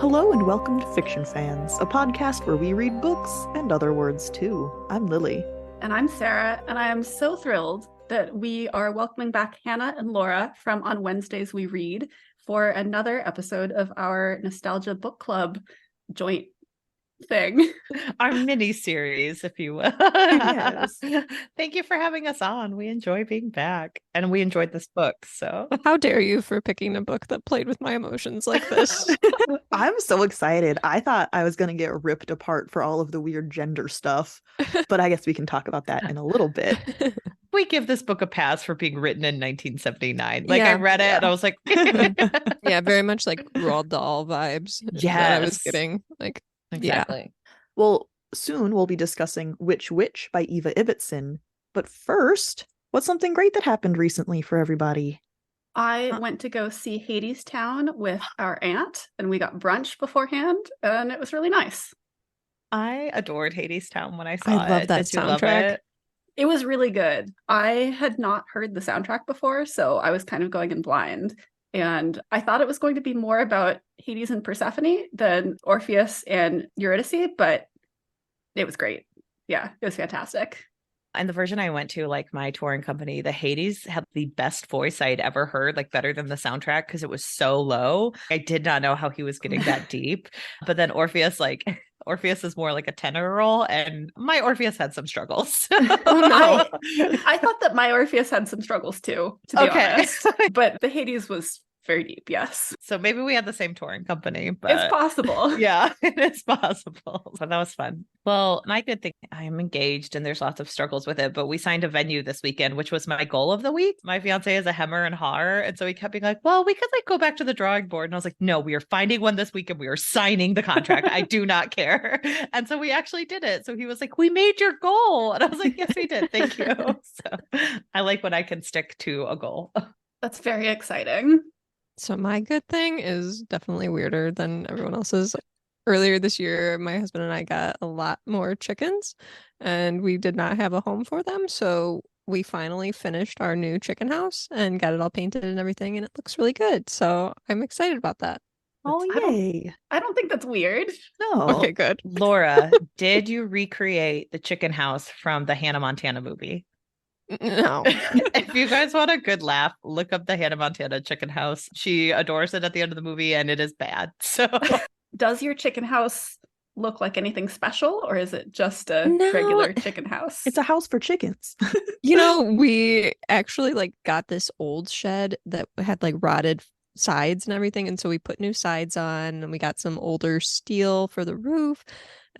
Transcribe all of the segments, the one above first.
Hello and welcome to Fiction Fans, a podcast where we read books and other words too. I'm Lily. And I'm Sarah, and I am so thrilled that we are welcoming back Hannah and Laura from On Wednesdays We Read for another episode of our Nostalgia Book Club joint thing. Our mini series, if you will. Yes. Thank you for having us on. We enjoy being back, and we enjoyed this book. So, how dare you for picking a book that played with my emotions like this? I'm so excited. I thought I was going to get ripped apart for all of the weird gender stuff, but I guess we can talk about that in a little bit. we give this book a pass for being written in 1979. I read it and I was like, yeah, very much like Roald Dahl vibes. Yes, I was getting exactly. Yeah. Well, soon we'll be discussing Witch by Eva Ibbotson. But first, what's something great that happened recently for everybody? I went to go see Hadestown with our aunt, and we got brunch beforehand, and it was really nice. I adored Hadestown when I saw it. I love that Did you love soundtrack. it? It was really good. I had not heard the soundtrack before, so I was kind of going in blind. And I thought it was going to be more about Hades and Persephone than Orpheus and Eurydice, but it was great. Yeah, it was fantastic. And the version I went to, like my touring company, the Hades had the best voice I'd ever heard, like better than the soundtrack because it was so low. I did not know how he was getting that deep. But then Orpheus is more like a tenor role, and my Orpheus had some struggles. Oh no. I thought that my Orpheus had some struggles too, to be honest. But the Hades was very deep, yes. So maybe we had the same touring company, but it's possible. Yeah, it is possible. But that was fun. Well, my good thing, I'm engaged and there's lots of struggles with it, but we signed a venue this weekend, which was my goal of the week. My fiance is a hemmer and har, and so he kept being like, well, we could go back to the drawing board. And I was like, no, we are finding one this weekend. We are signing the contract. I do not care. And so we actually did it. So he was like, we made your goal. And I was like, yes, we did. Thank you. So I like when I can stick to a goal. That's very exciting. So my good thing is definitely weirder than everyone else's. Earlier this year, my husband and I got a lot more chickens, and we did not have a home for them. So we finally finished our new chicken house and got it all painted and everything, and it looks really good. So I'm excited about that. Oh, yay. I don't think that's weird. No. Okay, good. Laura, did you recreate the chicken house from the Hannah Montana movie? No. If you guys want a good laugh, look up the Hannah Montana chicken house. She adores it at the end of the movie, and it is bad. So, does your chicken house look like anything special, or is it just a regular chicken house? It's a house for chickens. We actually got this old shed that had rotted sides and everything, and so we put new sides on, and we got some older steel for the roof,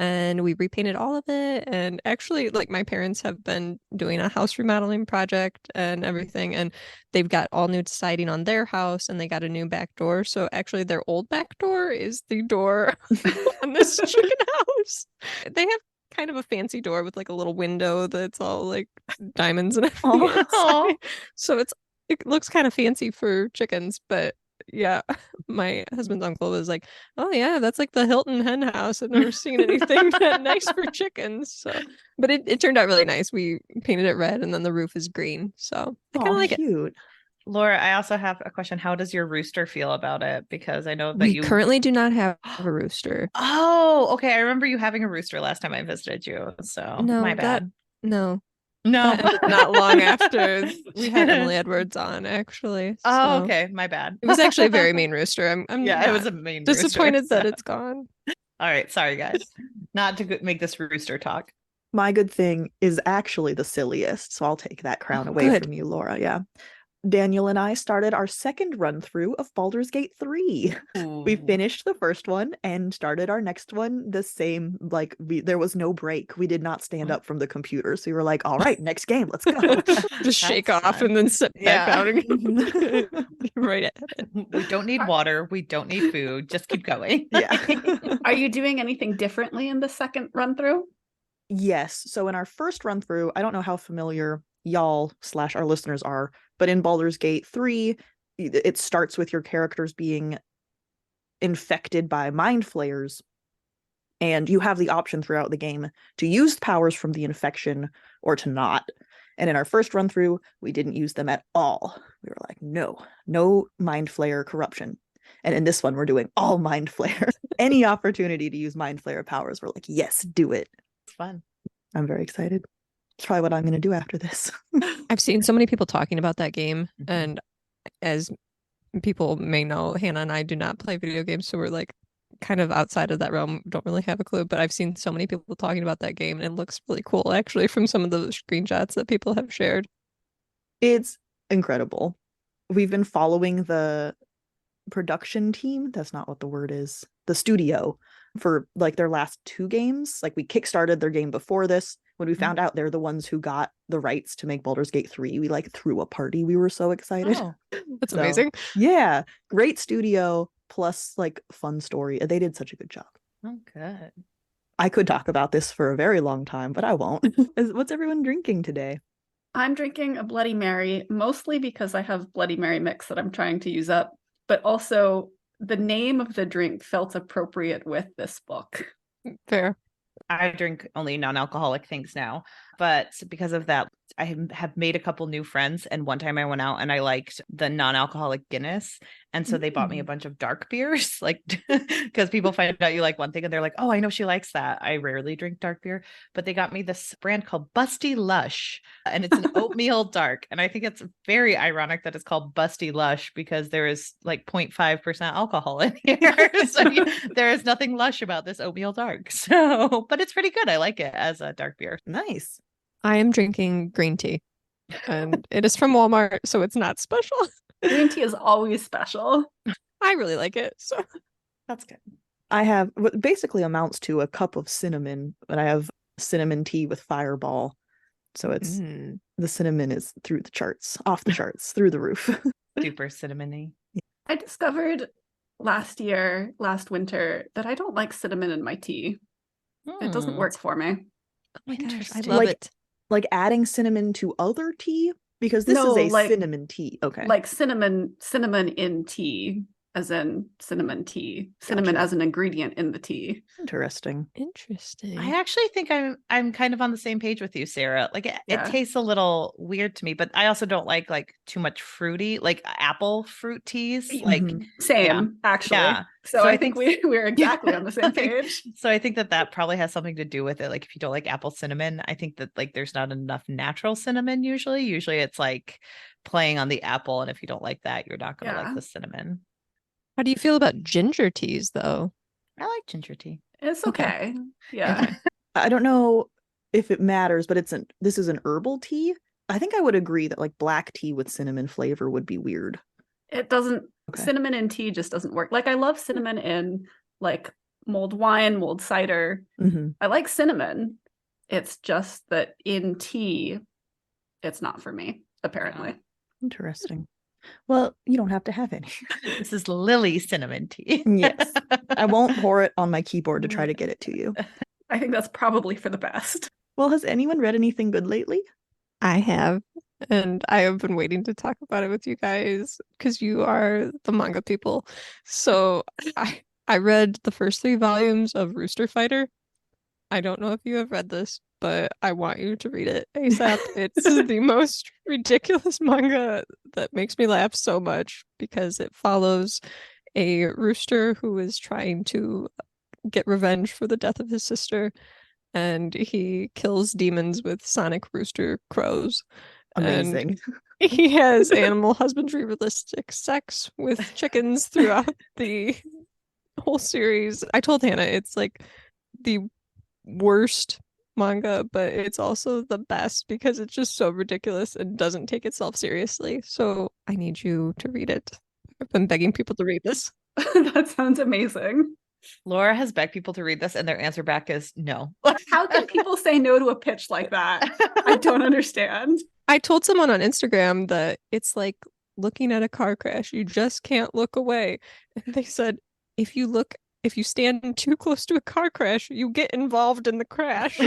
and we repainted all of it. And actually, my parents have been doing a house remodeling project and everything, and they've got all new siding on their house, and they got a new back door. So actually their old back door is the door on this chicken house. They have kind of a fancy door with a little window that's all diamonds and everything inside. So it looks kind of fancy for chickens, but yeah, my husband's uncle was like, oh yeah, that's like the Hilton hen house. I've never seen anything that nice for chickens. So, but it turned out really nice. We painted it red, and then the roof is green. So I kind of like cute. it. Laura, I also have a question. How does your rooster feel about it? Because I know that we currently do not have a rooster. Oh, okay. I remember you having a rooster last time I visited you. So No, my bad. No. No, not long after we had Emily Edwards on, actually. So. Oh, okay. My bad. It was actually a very mean rooster. I'm it was a mean disappointed rooster, that it's gone. All right. Sorry, guys. Not to make this rooster talk. My good thing is actually the silliest, so I'll take that crown away from you, Laura. Yeah. Daniel and I started our second run through of Baldur's Gate 3. Ooh. We finished the first one and started our next one the same. There was no break. We did not stand up from the computer. So we were like, all right, next game, let's go. Just shake off and then sit back down again. Right at it. We don't need water. We don't need food. Just keep going. Yeah. Are you doing anything differently in the second run through? Yes. So in our first run through, I don't know how familiar y'all / our listeners are, but in Baldur's Gate 3, it starts with your characters being infected by mind flayers, and you have the option throughout the game to use powers from the infection or to not. And in our first run through, we didn't use them at all. We were like, no mind flayer corruption. And in this one, we're doing all mind flare. Any opportunity to use mind flare powers, we're like, yes, do it. It's fun. I'm very excited. It's probably what I'm going to do after this. I've seen so many people talking about that game, Mhm. and as people may know, Hannah and I do not play video games, so we're like kind of outside of that realm, don't really have a clue, but I've seen so many people talking about that game, and it looks really cool actually from some of the screenshots that people have shared. It's incredible. We've been following the production team. That's not what the word is. The studio for like their last 2 games. Like we kickstarted their game before this. When we found out they're the ones who got the rights to make Baldur's Gate 3, we like threw a party. We were so excited. Oh, That's So, amazing. Yeah. Great studio plus like fun story. They did such a good job. oh, good. I could talk about this for a very long time, but I won't. What's everyone drinking today? I'm drinking a Bloody Mary, mostly because I have Bloody Mary mix that I'm trying to use up, but also the name of the drink felt appropriate with this book. Fair. I drink only non-alcoholic things now, but because of that, I have made a couple new friends. And one time I went out and I liked the non-alcoholic Guinness, and so they bought me a bunch of dark beers, like because people find out you like one thing and they're like, "Oh, I know she likes that." I rarely drink dark beer, but they got me this brand called Busty Lush, and it's an oatmeal dark. And I think it's very ironic that it's called Busty Lush because there is like 0.5% alcohol in here, so there is nothing lush about this oatmeal dark. So, but it's pretty good. I like it as a dark beer. Nice. I am drinking green tea, and it is from Walmart, so it's not special. Green tea is always special. I really like it. So That's good. I have what basically amounts to a cup of cinnamon, but I have cinnamon tea with Fireball. So it's the cinnamon is through the charts, off the charts, through the roof. Super cinnamony. I discovered last winter, that I don't like cinnamon in my tea. It doesn't work for me. Oh my gosh, I Interesting. love Like- it. Like adding cinnamon to other tea? Because this No, is a like- cinnamon tea. Okay. Like cinnamon in tea, as in cinnamon tea. Cinnamon Gotcha. as an ingredient in the tea. Interesting. Interesting. I actually think I'm kind of on the same page with you, Sarah. Like it Yeah. tastes a little weird to me, but I also don't like too much fruity, like apple fruit teas. Like Mhm. Same, Yeah. actually. Yeah. So So I I think think- we're exactly on the same page. so I think that probably has something to do with it. Like if you don't like apple cinnamon, I think that like there's not enough natural cinnamon usually. Usually it's like playing on the apple, and if you don't like that, you're not gonna Yeah. like the cinnamon. How do you feel about ginger teas, though? I like ginger tea. It's Okay. okay. Yeah. Okay. I don't know if it matters, but this is an herbal tea. I think I would agree that like black tea with cinnamon flavor would be weird. It doesn't, Okay. cinnamon in tea just doesn't work. Like I love cinnamon in like mulled wine, mulled cider. Mhm. I like cinnamon. It's just that in tea, it's not for me, apparently. Interesting. Well, you don't have to have any. This is Lilly cinnamon tea. Yes. I won't pour it on my keyboard to try to get it to you. I think that's probably for the best. Well, has anyone read anything good lately? I have, and I have been waiting to talk about it with you guys because you are the manga people. So I read the first 3 volumes of Rooster Fighter. I don't know if you have read this, but I want you to read it ASAP. It's the most ridiculous manga that makes me laugh so much because it follows a rooster who is trying to get revenge for the death of his sister, and he kills demons with sonic rooster crows. And Amazing. he has animal husbandry realistic sex with chickens throughout the whole series. I told Hannah it's like the worst manga, but it's also the best because it's just so ridiculous and doesn't take itself seriously. So I need you to read it. I've been begging people to read this. That sounds amazing. Laura has begged people to read this, and their answer back is no. How can people say no to a pitch like that? I don't understand. I told someone on Instagram that it's like looking at a car crash. You just can't look away. And they said, if you stand too close to a car crash, you get involved in the crash.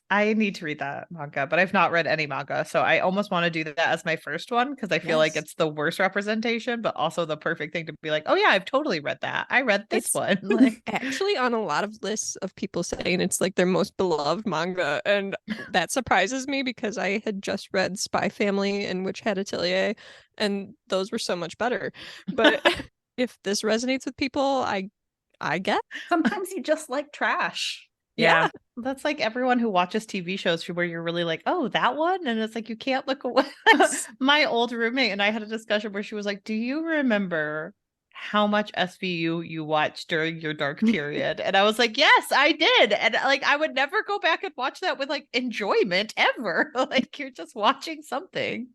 I need to read that manga, but I've not read any manga. So I almost want to do that as my first one because I feel like Yes. it's the worst representation, but also the perfect thing to be like, oh yeah, I've totally read that. I read this It's one. Like, Actually, on a lot of lists of people saying it's like their most beloved manga, and that surprises me because I had just read Spy Family and Witch Hat Atelier, and those were so much better. But if this resonates with people, I guess. Sometimes you just like trash. Yeah. That's like everyone who watches TV shows where you're really like, oh, that one? And it's like, you can't look away. My old roommate and I had a discussion where she was like, do you remember how much SVU you watched during your dark period? And I was like, yes, I did. And like, I would never go back and watch that with like enjoyment ever. Like, you're just watching something.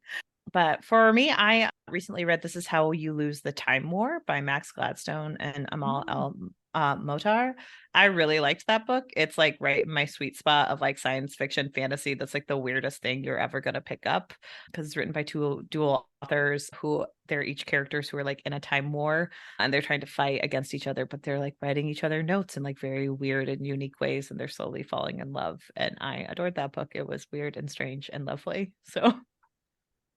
But for me, I recently read This Is How You Lose the Time War by Max Gladstone and Amal Motar. I really liked that book. It's like right in my sweet spot of like science fiction fantasy. That's like the weirdest thing you're ever going to pick up because it's written by two dual authors who they're each characters who are like in a time war and they're trying to fight against each other, but they're like writing each other notes in like very weird and unique ways and they're slowly falling in love. And I adored that book. It was weird and strange and lovely. So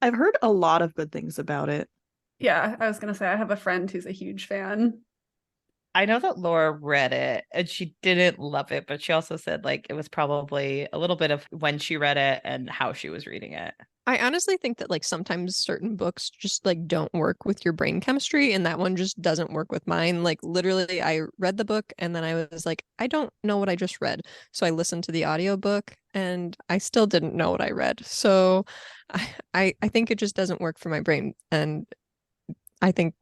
I've heard a lot of good things about it. Yeah, I was going to say, I have a friend who's a huge fan. I know that Laura read it and she didn't love it, but she also said like it was probably a little bit of when she read it and how she was reading it. I honestly think that like sometimes certain books just like don't work with your brain chemistry, and that one just doesn't work with mine. Like literally I read the book and then I was like, I don't know what I just read. So I listened to the audiobook and I still didn't know what I read. So I think it just doesn't work for my brain. And I think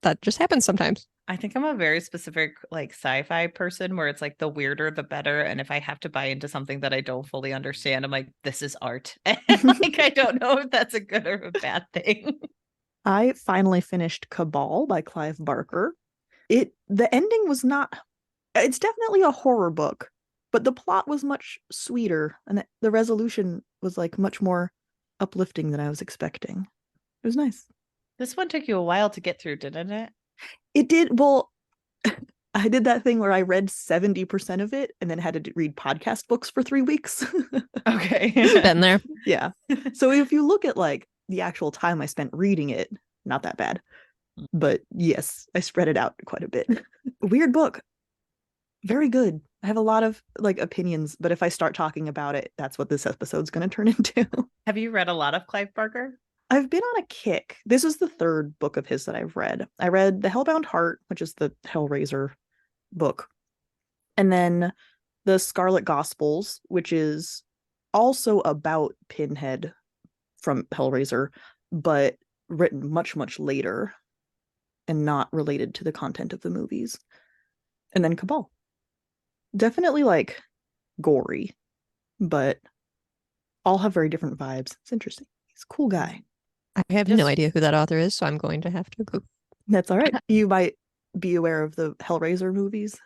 that just happens sometimes. I think I'm a very specific like sci-fi person where it's like the weirder the better. And if I have to buy into something that I don't fully understand, I'm like, this is art. And like I don't know if that's a good or a bad thing. I finally finished Cabal by Clive Barker. The ending was not, it's definitely a horror book, but the plot was much sweeter and the resolution was like much more uplifting than I was expecting. It was nice. This one took you a while to get through, didn't it? It did. Well, I did that thing where I read 70% of it and then had to read podcast books for 3 weeks. Okay. Been there. Yeah. So if you look at like the actual time I spent reading it, not that bad. But yes, I spread it out quite a bit. Weird book. Very good. I have a lot of like opinions, but if I start talking about it, that's what this episode's going to turn into. Have you read a lot of Clive Barker? I've been on a kick. This is the third book of his that I've read. I read The Hellbound Heart, which is the Hellraiser book. And then The Scarlet Gospels, which is also about Pinhead from Hellraiser, but written much, much later and not related to the content of the movies. And then Cabal. Definitely like gory, but all have very different vibes. It's interesting. He's a cool guy. I have no idea who that author is, so I'm going to have to go. That's all right. You might be aware of the Hellraiser movies.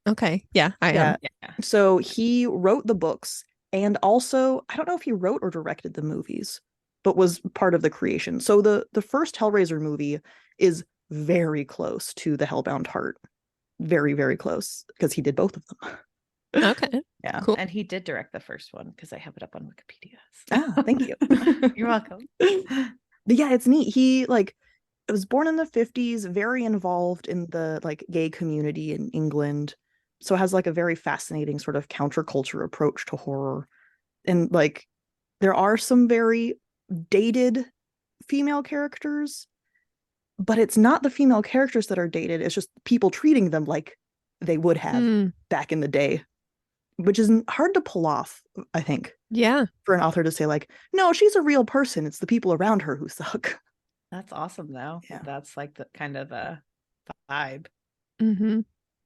Okay. Yeah, I am. Yeah. So he wrote the books and also, I don't know if he wrote or directed the movies, but was part of the creation. So the first Hellraiser movie is very close to the Hellbound Heart. Very, very close because he did both of them. Okay. Yeah. Cool. And he did direct the first one because I have it up on Wikipedia. Ah, thank you. You're welcome. But yeah, it's neat. He like was born in the 50s, very involved in the like gay community in England. So has like a very fascinating sort of counterculture approach to horror. And like there are some very dated female characters, but it's not the female characters that are dated. It's just people treating them like they would have back in the day, which is hard to pull off, I think. Yeah. For an author to say like, no, she's a real person. It's the people around her who suck. That's awesome though. Yeah. That's like the kind of a vibe. Mm-hmm.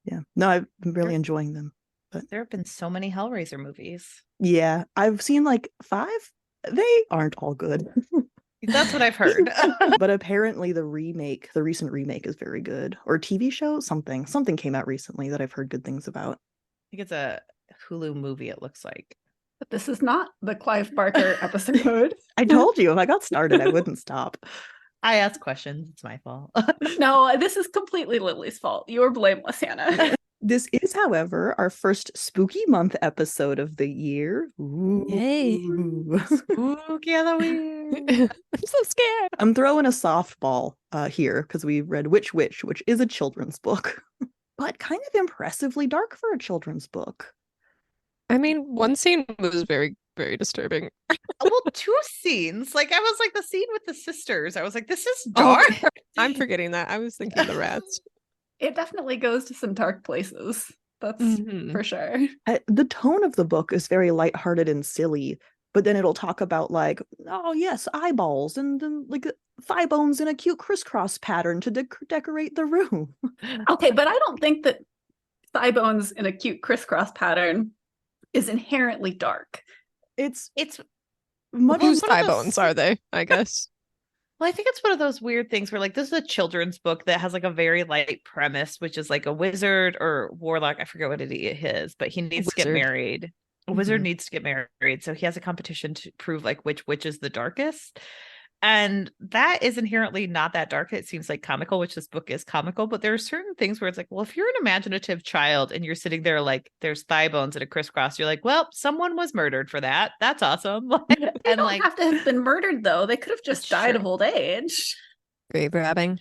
Yeah. No, I'm really enjoying them. But there have been so many Hellraiser movies. Yeah. I've seen like 5. They aren't all good. That's what I've heard. But apparently the recent remake is very good. Or TV show, something came out recently that I've heard good things about. I think it's a Hulu movie, it looks like. But this is not the Clive Barker episode. I told you if I got started, I wouldn't stop. I ask questions. It's my fault. No, this is completely Lily's fault. You're blameless, Hannah. This is, however, our first spooky month episode of the year. Ooh. Yay. Spooky Halloween. I'm so scared. I'm throwing a softball here because we read Witch, which is a children's book, but kind of impressively dark for a children's book. I mean, one scene was very very disturbing. Well, two scenes. Like I was like the scene with the sisters. I was like, this is Oh, dark. I'm forgetting that. I was thinking the rats. It definitely goes to some dark places. That's Mhm. for sure. The tone of the book is very lighthearted and silly, but then it'll talk about like, oh yes, eyeballs and then like thigh bones in a cute crisscross pattern to decorate the room. Okay, but I don't think that thigh bones in a cute crisscross pattern is inherently dark. It's It's much Whose one of thigh those- bones are they? I guess. Well, I think it's one of those weird things where like this is a children's book that has like a very light premise, which is like a wizard or warlock. I forget what it is, but he needs to get Wizard. married. A wizard Mhm. needs to get married. So he has a competition to prove like which witch is the darkest. And that is inherently not that dark. It seems like comical, which this book is comical, but there are certain things where it's like, well, if you're an imaginative child and you're sitting there like there's thigh bones and a crisscross, you're like, well, someone was murdered for that. That's awesome. They And don't like, have to have been murdered though. They could have just That's died true. of old age. Grave robbing.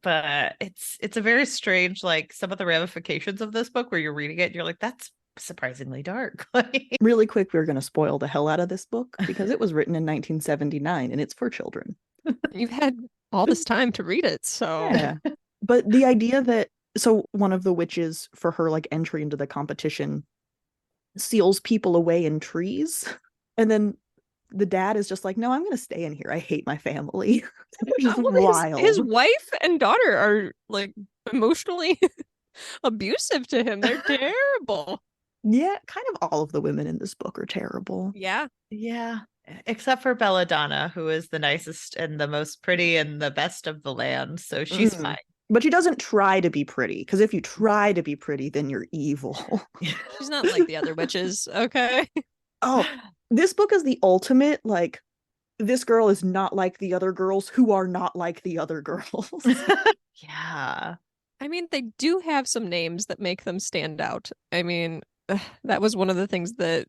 but it's a very strange, like some of the ramifications of this book where you're reading it and you're like, that's surprisingly dark. Like, really quick. We're going to spoil the hell out of this book because it was written in 1979 and it's for children. You've had all this time to read it, so Yeah. But the idea that so one of the witches for her like entry into the competition seals people away in trees, and then the dad is just like, no, I'm gonna stay in here. I hate my family. Which is Well, wild. his wife and daughter are like emotionally abusive to him. They're terrible. Yeah, kind of all of the women in this book are terrible. Yeah. yeah. Except for Belladonna, who is the nicest and the most pretty and the best of the land. So she's Mm. fine. But she doesn't try to be pretty, because if you try to be pretty, then you're evil. She's not like the other witches, okay? Oh, this book is the ultimate, like, this girl is not like the other girls who are not like the other girls. Yeah. I mean, they do have some names that make them stand out. I mean, that was one of the things that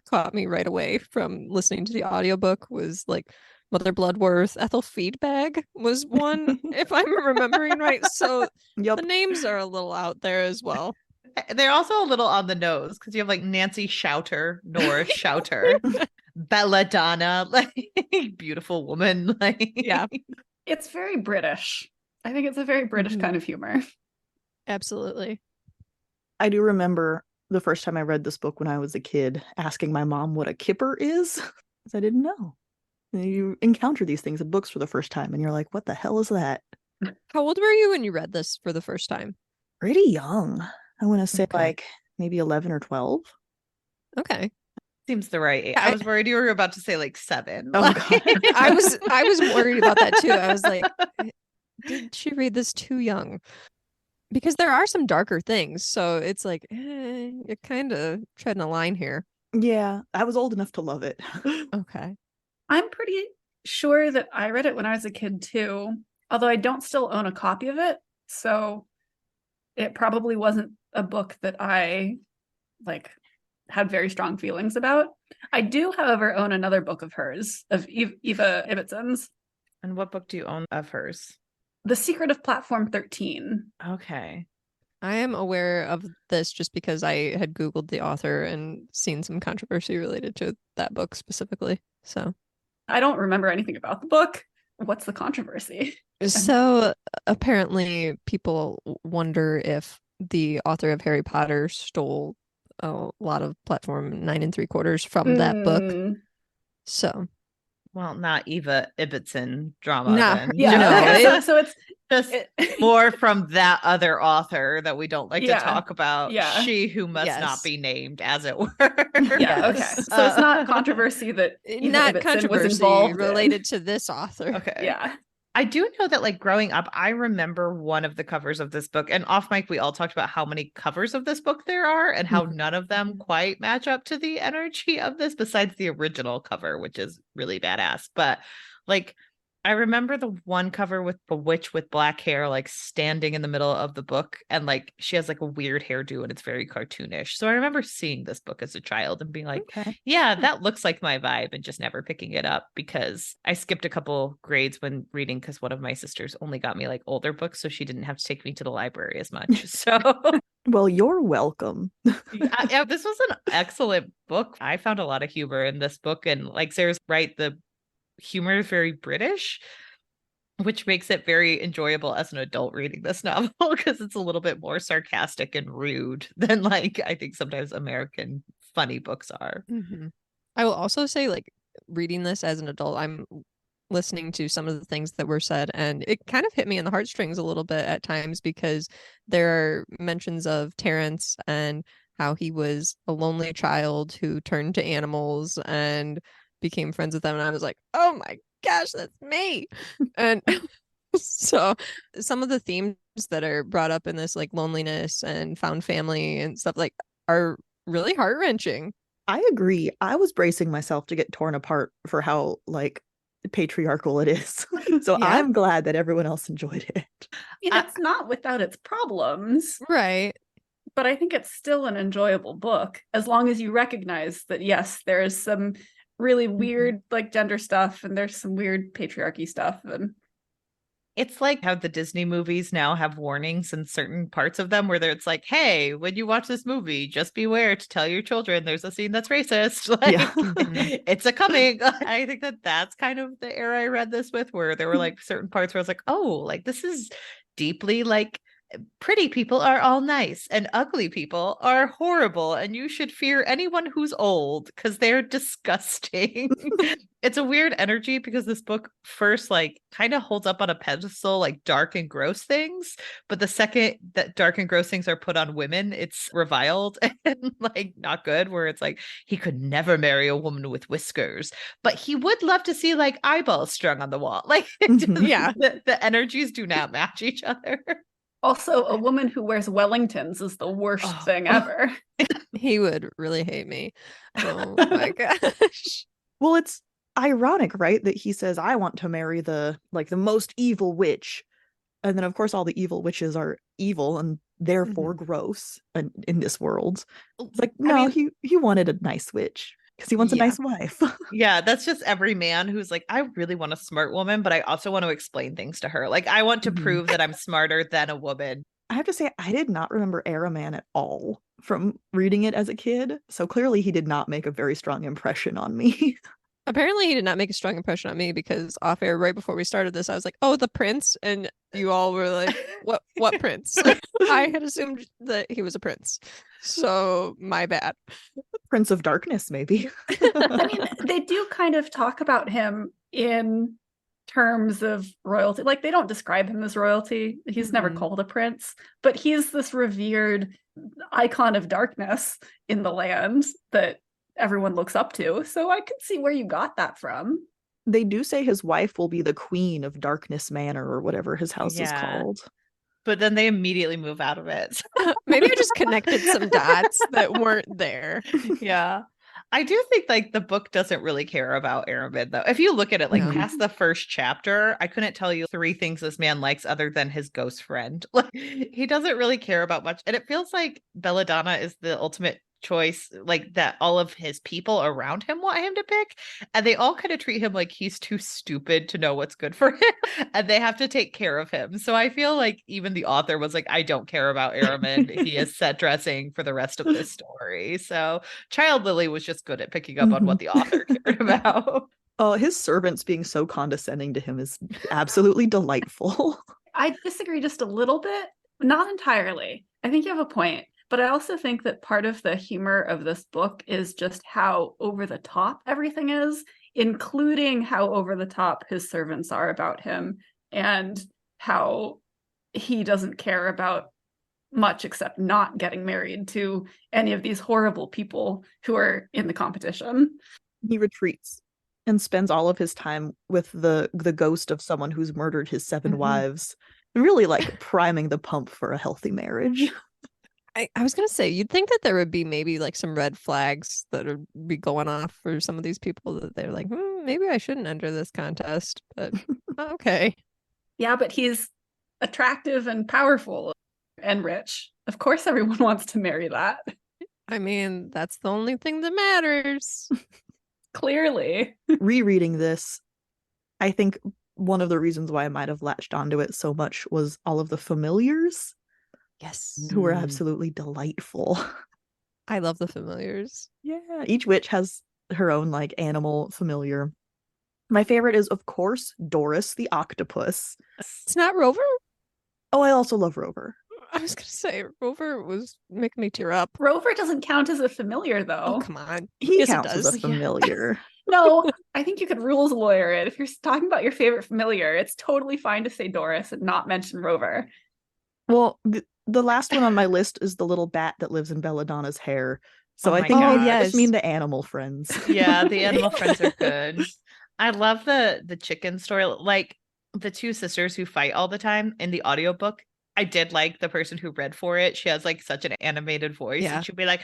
caught me right away from listening to the audiobook was like Mother Bloodworth, Ethel Feedbag was one, if I'm remembering right. So Yep. the names are a little out there as well. They're also a little on the nose because you have like Nancy Shouter, Nora Shouter, Belladonna, like beautiful woman. Like, Yeah. It's very British. I think it's a very British Mhm. kind of humor. Absolutely. I do remember the first time I read this book when I was a kid asking my mom what a kipper is, because I didn't know. And you encounter these things in books for the first time, and you're like, what the hell is that? How old were you when you read this for the first time? Pretty young. I want to say Okay. like maybe 11 or 12. Okay. seems the right age. Yeah, I was worried you were about to say like 7. Oh, Like- God. I was worried about that too. I was like, did she read this too young? Because there are some darker things, so it's like you're kind of treading a line here. Yeah, I was old enough to love it. Okay. I'm pretty sure that I read it when I was a kid too, although I don't still own a copy of it. So it probably wasn't a book that I like had very strong feelings about. I do, however, own another book of hers, of Eva Ibbotson's, And what book do you own of hers? The Secret of Platform 13. Okay. I am aware of this just because I had Googled the author and seen some controversy related to that book specifically. So I don't remember anything about the book. What's the controversy? So apparently people wonder if the author of Harry Potter stole a lot of Platform 9 3/4 from that book. Mm. So Well, not Eva Ibbotson drama. Nah, then. Yeah. No, okay, it- so it's Just more from that other author that we don't like Yeah, to talk about. yeah. She who must Yes. not be named, as it were. yeah, okay. Yes. So it's not controversy that Eva not Ibbotson controversy was involved related to this author. Okay. in. Yeah. I do know that, like, growing up, I remember one of the covers of this book, and off mic, we all talked about how many covers of this book there are and how Mhm. none of them quite match up to the energy of this, besides the original cover, which is really badass. But, like, I remember the one cover with the witch with black hair, like standing in the middle of the book, and like she has like a weird hairdo and it's very cartoonish. So I remember seeing this book as a child and being like, Okay. yeah, that looks like my vibe, and just never picking it up because I skipped a couple grades when reading because one of my sisters only got me like older books, so she didn't have to take me to the library as much. So Well, you're welcome. yeah, this was an excellent book. I found a lot of humor in this book, and like Sarah's right, the humor is very British, which makes it very enjoyable as an adult reading this novel because it's a little bit more sarcastic and rude than like I think sometimes American funny books are. I will also say, like, reading this as an adult, I'm listening to some of the things that were said, and it kind of hit me in the heartstrings a little bit at times because there are mentions of Terrence and how he was a lonely child who turned to animals and became friends with them. And I was like, oh my gosh, that's me. And so some of the themes that are brought up in this, like loneliness and found family and stuff, like, are really heart-wrenching. I agree. I was bracing myself to get torn apart for how like patriarchal it is. So Yeah. I'm glad that everyone else enjoyed it. It's not without its problems, Right. but I think it's still an enjoyable book as long as you recognize that, yes, there is some really weird like gender stuff and there's some weird patriarchy stuff. And It's like how the Disney movies now have warnings in certain parts of them where it's like, hey, when you watch this movie, just beware to tell your children there's a scene that's racist. Like, Yeah. it's a coming. I think that that's kind of the era I read this with, where there were like certain parts where I was like, oh, like this is deeply like pretty people are all nice and ugly people are horrible, and you should fear anyone who's old because they're disgusting. It's a weird energy because this book first like kind of holds up on a pedestal like dark and gross things, but the second that dark and gross things are put on women, it's reviled and like not good, where it's like he could never marry a woman with whiskers, but he would love to see like eyeballs strung on the wall. Like Yeah. the energies do not match each other. also, a woman who wears Wellingtons is the worst thing ever. He would really hate me. Oh my gosh. Well, it's ironic, right? That he says, I want to marry the most evil witch. And then of course all the evil witches are evil and therefore gross in this world. It's like, no, he wanted a nice witch because he wants a nice wife. Yeah, that's just every man who's like, I really want a smart woman, but I also want to explain things to her. Like, I want to prove that I'm smarter than a woman. I have to say, I did not remember Araman at all from reading it as a kid. So clearly he did not make a very strong impression on me. Apparently he did not make a strong impression on me because off air right before we started this, I was like, oh, the prince. And you all were like, what prince? I had assumed that he was a prince. So my bad. Prince of Darkness, maybe. I mean, they do kind of talk about him in terms of royalty. Like, they don't describe him as royalty. He's never called a prince, but he's this revered icon of darkness in the land that everyone looks up to. So I could see where you got that from. They do say his wife will be the queen of Darkness Manor or whatever his house is called. But then they immediately move out of it. Maybe I just connected some dots that weren't there. Yeah. I do think like the book doesn't really care about Aramin though. If you look at it like past the first chapter, I couldn't tell you 3 things this man likes other than his ghost friend. Like he doesn't really care about much. And it feels like Belladonna is the ultimate choice, like that all of his people around him want him to pick, and they all kind of treat him like he's too stupid to know what's good for him and they have to take care of him. So I feel like even the author was like, I don't care about Aramin. He is set dressing for the rest of this story. So Child Lily was just good at picking up on what the author cared about. Oh, his servants being so condescending to him is absolutely delightful. I disagree just a little bit, not entirely. I think you have a point. But I also think that part of the humor of this book is just how over the top everything is, including how over the top his servants are about him and how he doesn't care about much except not getting married to any of these horrible people who are in the competition. He retreats and spends all of his time with the ghost of someone who's murdered his 7 wives, really like priming the pump for a healthy marriage. I was gonna say, you'd think that there would be maybe like some red flags that would be going off for some of these people, that they're like, maybe I shouldn't enter this contest, but okay. Yeah, but he's attractive and powerful and rich. Of course, everyone wants to marry that. I mean, that's the only thing that matters. Clearly. Rereading this, I think one of the reasons why I might have latched onto it so much was all of the familiars Yes. who were absolutely delightful. I love the familiars. Yeah, each witch has her own like animal familiar. My favorite is, of course, Doris the octopus. It's not Rover? Oh, I also love Rover. I was gonna say Rover was making me tear up. Rover doesn't count as a familiar, though. Oh, come on. He Yes, it counts as a does. familiar. No, I think you could rules lawyer it. If you're talking about your favorite familiar, it's totally fine to say Doris and not mention Rover. Well, the last one on my list is the little bat that lives in Belladonna's hair. So Oh I my think God. I yes. just mean the animal friends. Yeah, the animal friends are good. I love the chicken story. Like the two sisters who fight all the time in the audiobook. I did like the person who read for it. She has like such an animated voice, Yeah. and she'll be like,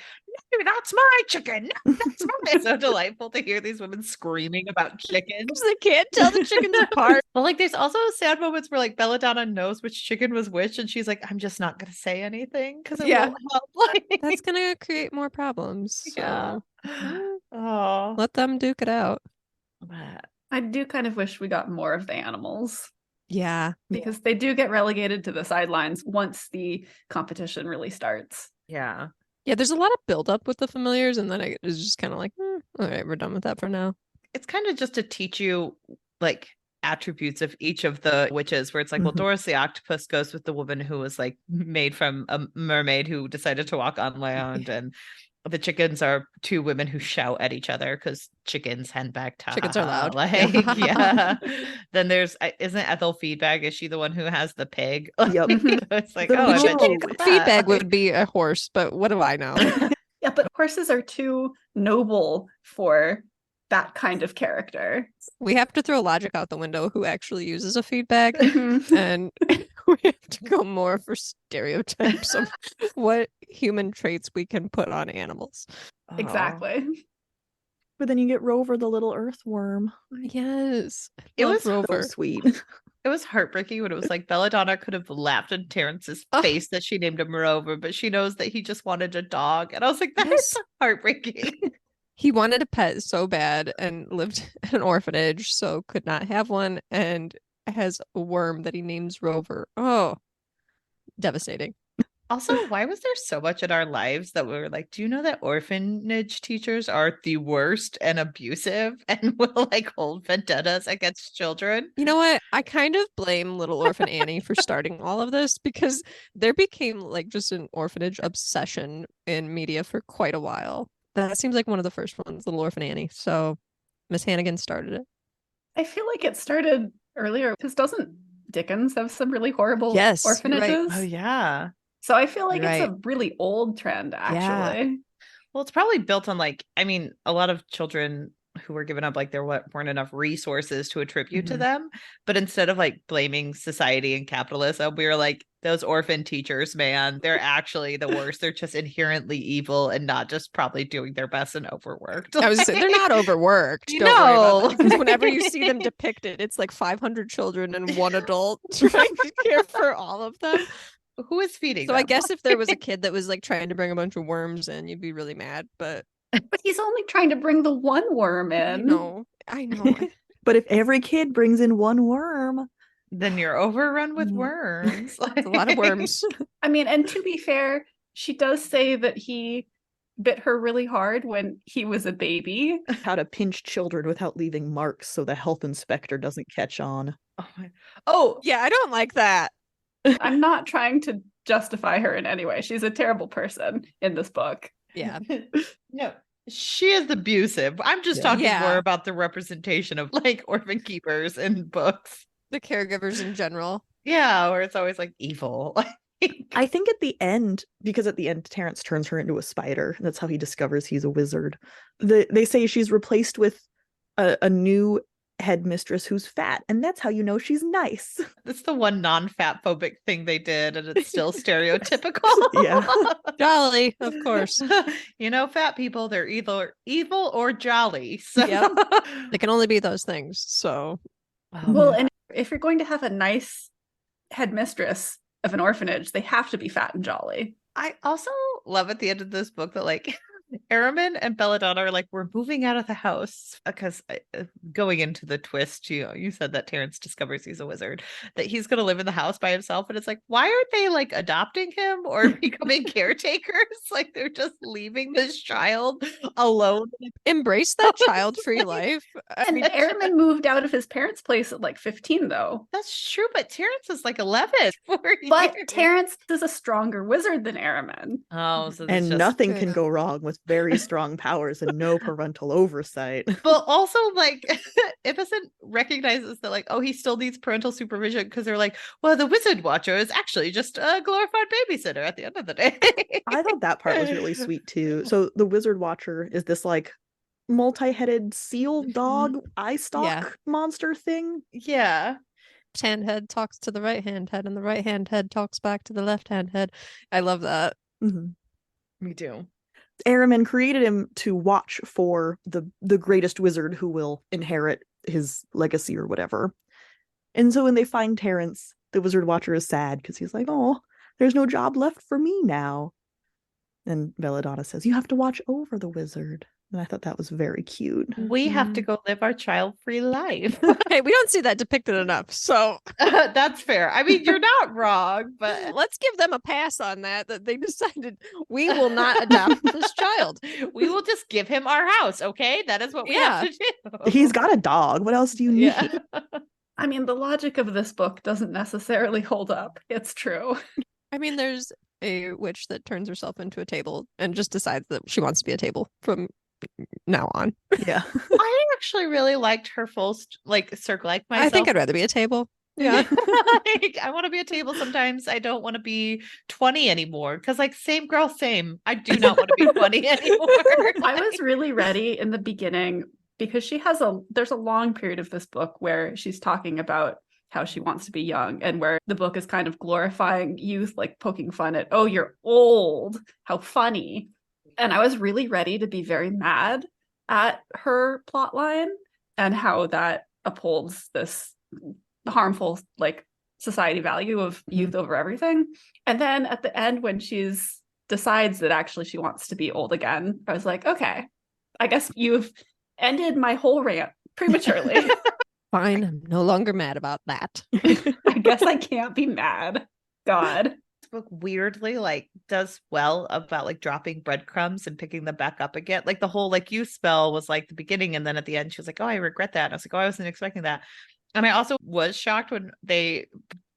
"No, that's my chicken. No, that's mine." It's so delightful to hear these women screaming about chickens. Because they can't tell the chickens apart. But like, there's also sad moments where like Belladonna knows which chicken was which, and she's like, "I'm just not gonna say anything because it Yeah. won't help." Like, That's gonna create more problems. yeah. So Oh, let them duke it out. but I do kind of wish we got more of the animals Yeah. because they do get relegated to the sidelines once the competition really starts. yeah. Yeah, there's a lot of buildup with the familiars, and then it was just kind of like, all right, we're done with that for now. It's kind of just to teach you like attributes of each of the witches, where it's like, well, Mhm. Doris the octopus goes with the woman who was like made from a mermaid who decided to walk on land, and the chickens are two women who shout at each other because chickens henpecked. Chickens are loud. Like, yeah. Then there's isn't Ethel Feedbag? Is she the one who has the pig? Yep. It's like, The oh, I bet little she's a Feedback bat. would be a horse, but what do I know? Yeah, but horses are too noble for that kind of character. We have to throw logic out the window who actually uses a feedback, Mhm. and we have to go more for stereotypes of what human traits we can put on animals. Oh. Exactly. But then you get Rover, the little earthworm. Yes. It Love was so Rover. So sweet. It was heartbreaking when it was like Belladonna could have laughed in Terrence's Oh. face that she named him Rover, but she knows that he just wanted a dog. And I was like, that is Yes. so heartbreaking. He wanted a pet so bad and lived in an orphanage, so could not have one, and has a worm that he names Rover. Oh, devastating. Also, why was there so much in our lives that we were like, do you know that orphanage teachers are the worst and abusive and will like hold vendettas against children? You know what? I kind of blame Little Orphan Annie for starting all of this because there became like just an orphanage obsession in media for quite a while. That seems like one of the first ones, Little Orphan Annie. So Miss Hannigan started it. I feel like it started earlier because doesn't Dickens have some really horrible Yes, you're right. orphanages? Oh, yeah. So I feel like You're it's right. a really old trend, actually. Well, it's probably built on like, I mean, a lot of children who were given up, like there weren't enough resources to attribute to Mhm. them. But instead of like blaming society and capitalism, we were like, those orphan teachers, man, they're actually the worst. They're just inherently evil and not just probably doing their best and overworked. I was gonna say they're not overworked. You Don't worry about know. that. Because whenever you see them depicted, it's like 500 children and one adult trying to care for all of them. Who is feeding So them? I guess if there was a kid that was like trying to bring a bunch of worms in, you'd be really mad. But But he's only trying to bring the one worm I in. know. But if every kid brings in one worm, Then you're overrun with Mhm. worms. It's a lot of worms. I mean, and to be fair, she does say that he bit her really hard when he was a baby. how to pinch children without leaving marks so the health inspector doesn't catch on. Oh, Yeah, I don't like that. I'm not trying to justify her in any way. She's a terrible person in this book. Yeah. No, she is abusive. I'm just Yeah. talking more Yeah. about the representation of like orphan keepers in books. The caregivers in general. Yeah, where it's always like evil. I think at the end, because at the end Terrence turns her into a spider. That's how he discovers he's a wizard. They say she's replaced with a new headmistress who's fat, and that's how you know she's nice. That's the one non-fat phobic thing they did, and it's still stereotypical. Yeah. Jolly, of course. You know, fat people, they're either evil or jolly. So Yep. They can only be those things. So Well, and if you're going to have a nice headmistress of an orphanage, they have to be fat and jolly. I also love at the end of this book that like Aramin and Belladonna are like, we're moving out of the house because going into the twist, you said that Terrence discovers he's a wizard, that he's going to live in the house by himself. And it's like, why aren't they like adopting him or becoming caretakers? Like they're just leaving this child alone. embrace that child-free life. And Aramin moved out of his parents' place at like 15, though. That's true, but Terrence is like 11. But Terrence is a stronger wizard than Aramin. Oh, so And just... nothing can go wrong with very strong powers and no parental oversight. But also, like, Ibbotson recognizes that, like, oh, he still needs parental supervision because they're like, well, the wizard watcher is actually just a glorified babysitter at the end of the day. I thought that part was really sweet too. So the wizard watcher is this like multi-headed seal dog eye stalk monster thing. Yeah. Hand head talks to the right hand head, and the right hand head talks back to the left hand head. I love that. Mm-hmm. Me too. Aramin created him to watch for the greatest wizard who will inherit his legacy or whatever. And so when they find Terrence, the wizard watcher is sad because he's like, oh, there's no job left for me now. And Belladonna says, you have to watch over the wizard. And I thought that was very cute. We have to go live our child-free life. Hey, we don't see that depicted enough, so That's fair. I mean, you're not wrong, but let's give them a pass on that they decided we will not adopt this child. we will just give him our house, okay? That is what we have to do. He's got a dog. What else do you need? Yeah. I mean, the logic of this book doesn't necessarily hold up. It's true. I mean, there's a witch that turns herself into a table and just decides that she wants to be a table from now on. Yeah. I actually really liked her full circle like myself. I think I'd rather be a table. Yeah. Like, I want to be a table sometimes. I don't want to be 20 anymore because like same girl, same. I do not want to be 20 anymore. I was really ready in the beginning because there's a long period of this book where she's talking about how she wants to be young and where the book is kind of glorifying youth, like poking fun at, oh, you're old, how funny. And I was really ready to be very mad at her plotline and how that upholds this harmful like society value of youth over everything. And then at the end, when she's decides that actually she wants to be old again, I was like, okay, I guess you've ended my whole rant prematurely. Fine, I'm no longer mad about that. I guess I can't be mad. God. Book weirdly like does well about like dropping breadcrumbs and picking them back up again. Like the whole like youth spell was like the beginning, and then at the end she was like, oh, I regret that. And I was like, oh, I wasn't expecting that. And I also was shocked when they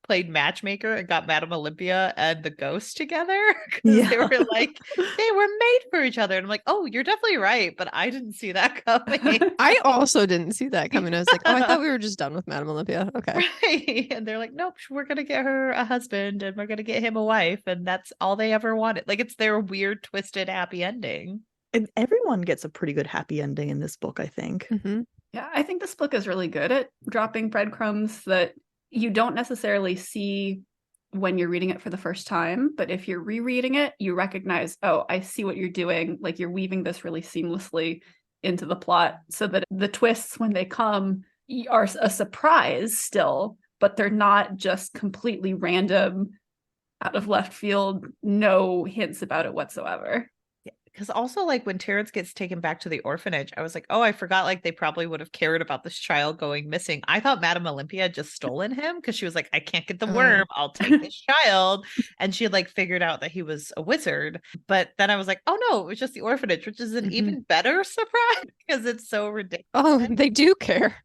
played matchmaker and got Madame Olympia and the ghost together because they were like they were made for each other. And I'm like, oh, you're definitely right, but I didn't see that coming. I also didn't see that coming. I was like, oh, I thought we were just done with Madame Olympia. Okay. Right. And they're like, nope, we're gonna get her a husband and we're gonna get him a wife, and that's all they ever wanted. Like it's their weird, twisted, happy ending. And everyone gets a pretty good happy ending in this book, I think. Mm-hmm. Yeah, I think this book is really good at dropping breadcrumbs that you don't necessarily see when you're reading it for the first time, but if you're rereading it, you recognize, oh, I see what you're doing. Like you're weaving this really seamlessly into the plot so that the twists when they come are a surprise still, but they're not just completely random, out of left field, no hints about it whatsoever. Because also like when Terrence gets taken back to the orphanage, I was like, oh, I forgot like they probably would have cared about this child going missing. I thought Madame Olympia had just stolen him because she was like, I can't get the worm, I'll take this child. And she had like figured out that he was a wizard. But then I was like, oh no, it was just the orphanage, which is an even better surprise because it's so ridiculous. Oh, they do care.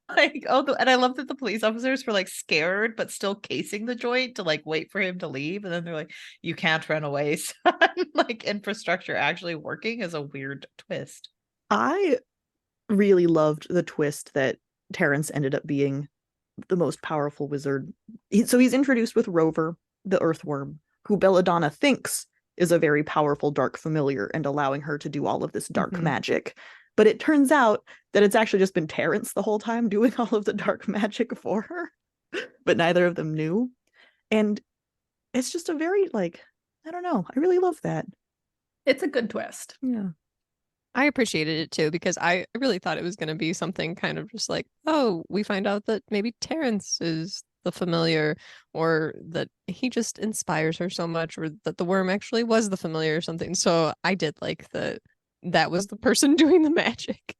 Like, oh, and I love that the police officers were like scared, but still casing the joint to like wait for him to leave. And then they're like, you can't run away, son. Like infrastructure actually working is a weird twist. I really loved the twist that Terrence ended up being the most powerful wizard. So he's introduced with Rover, the earthworm, who Belladonna thinks is a very powerful dark familiar and allowing her to do all of this dark magic. But it turns out that it's actually just been Terrence the whole time doing all of the dark magic for her, but neither of them knew. And it's just a very, like, I don't know. I really love that. It's a good twist. Yeah. I appreciated it too because I really thought it was going to be something kind of just like, oh, we find out that maybe Terrence is the familiar, or that he just inspires her so much, or that the worm actually was the familiar or something. So I did like that was the person doing the magic.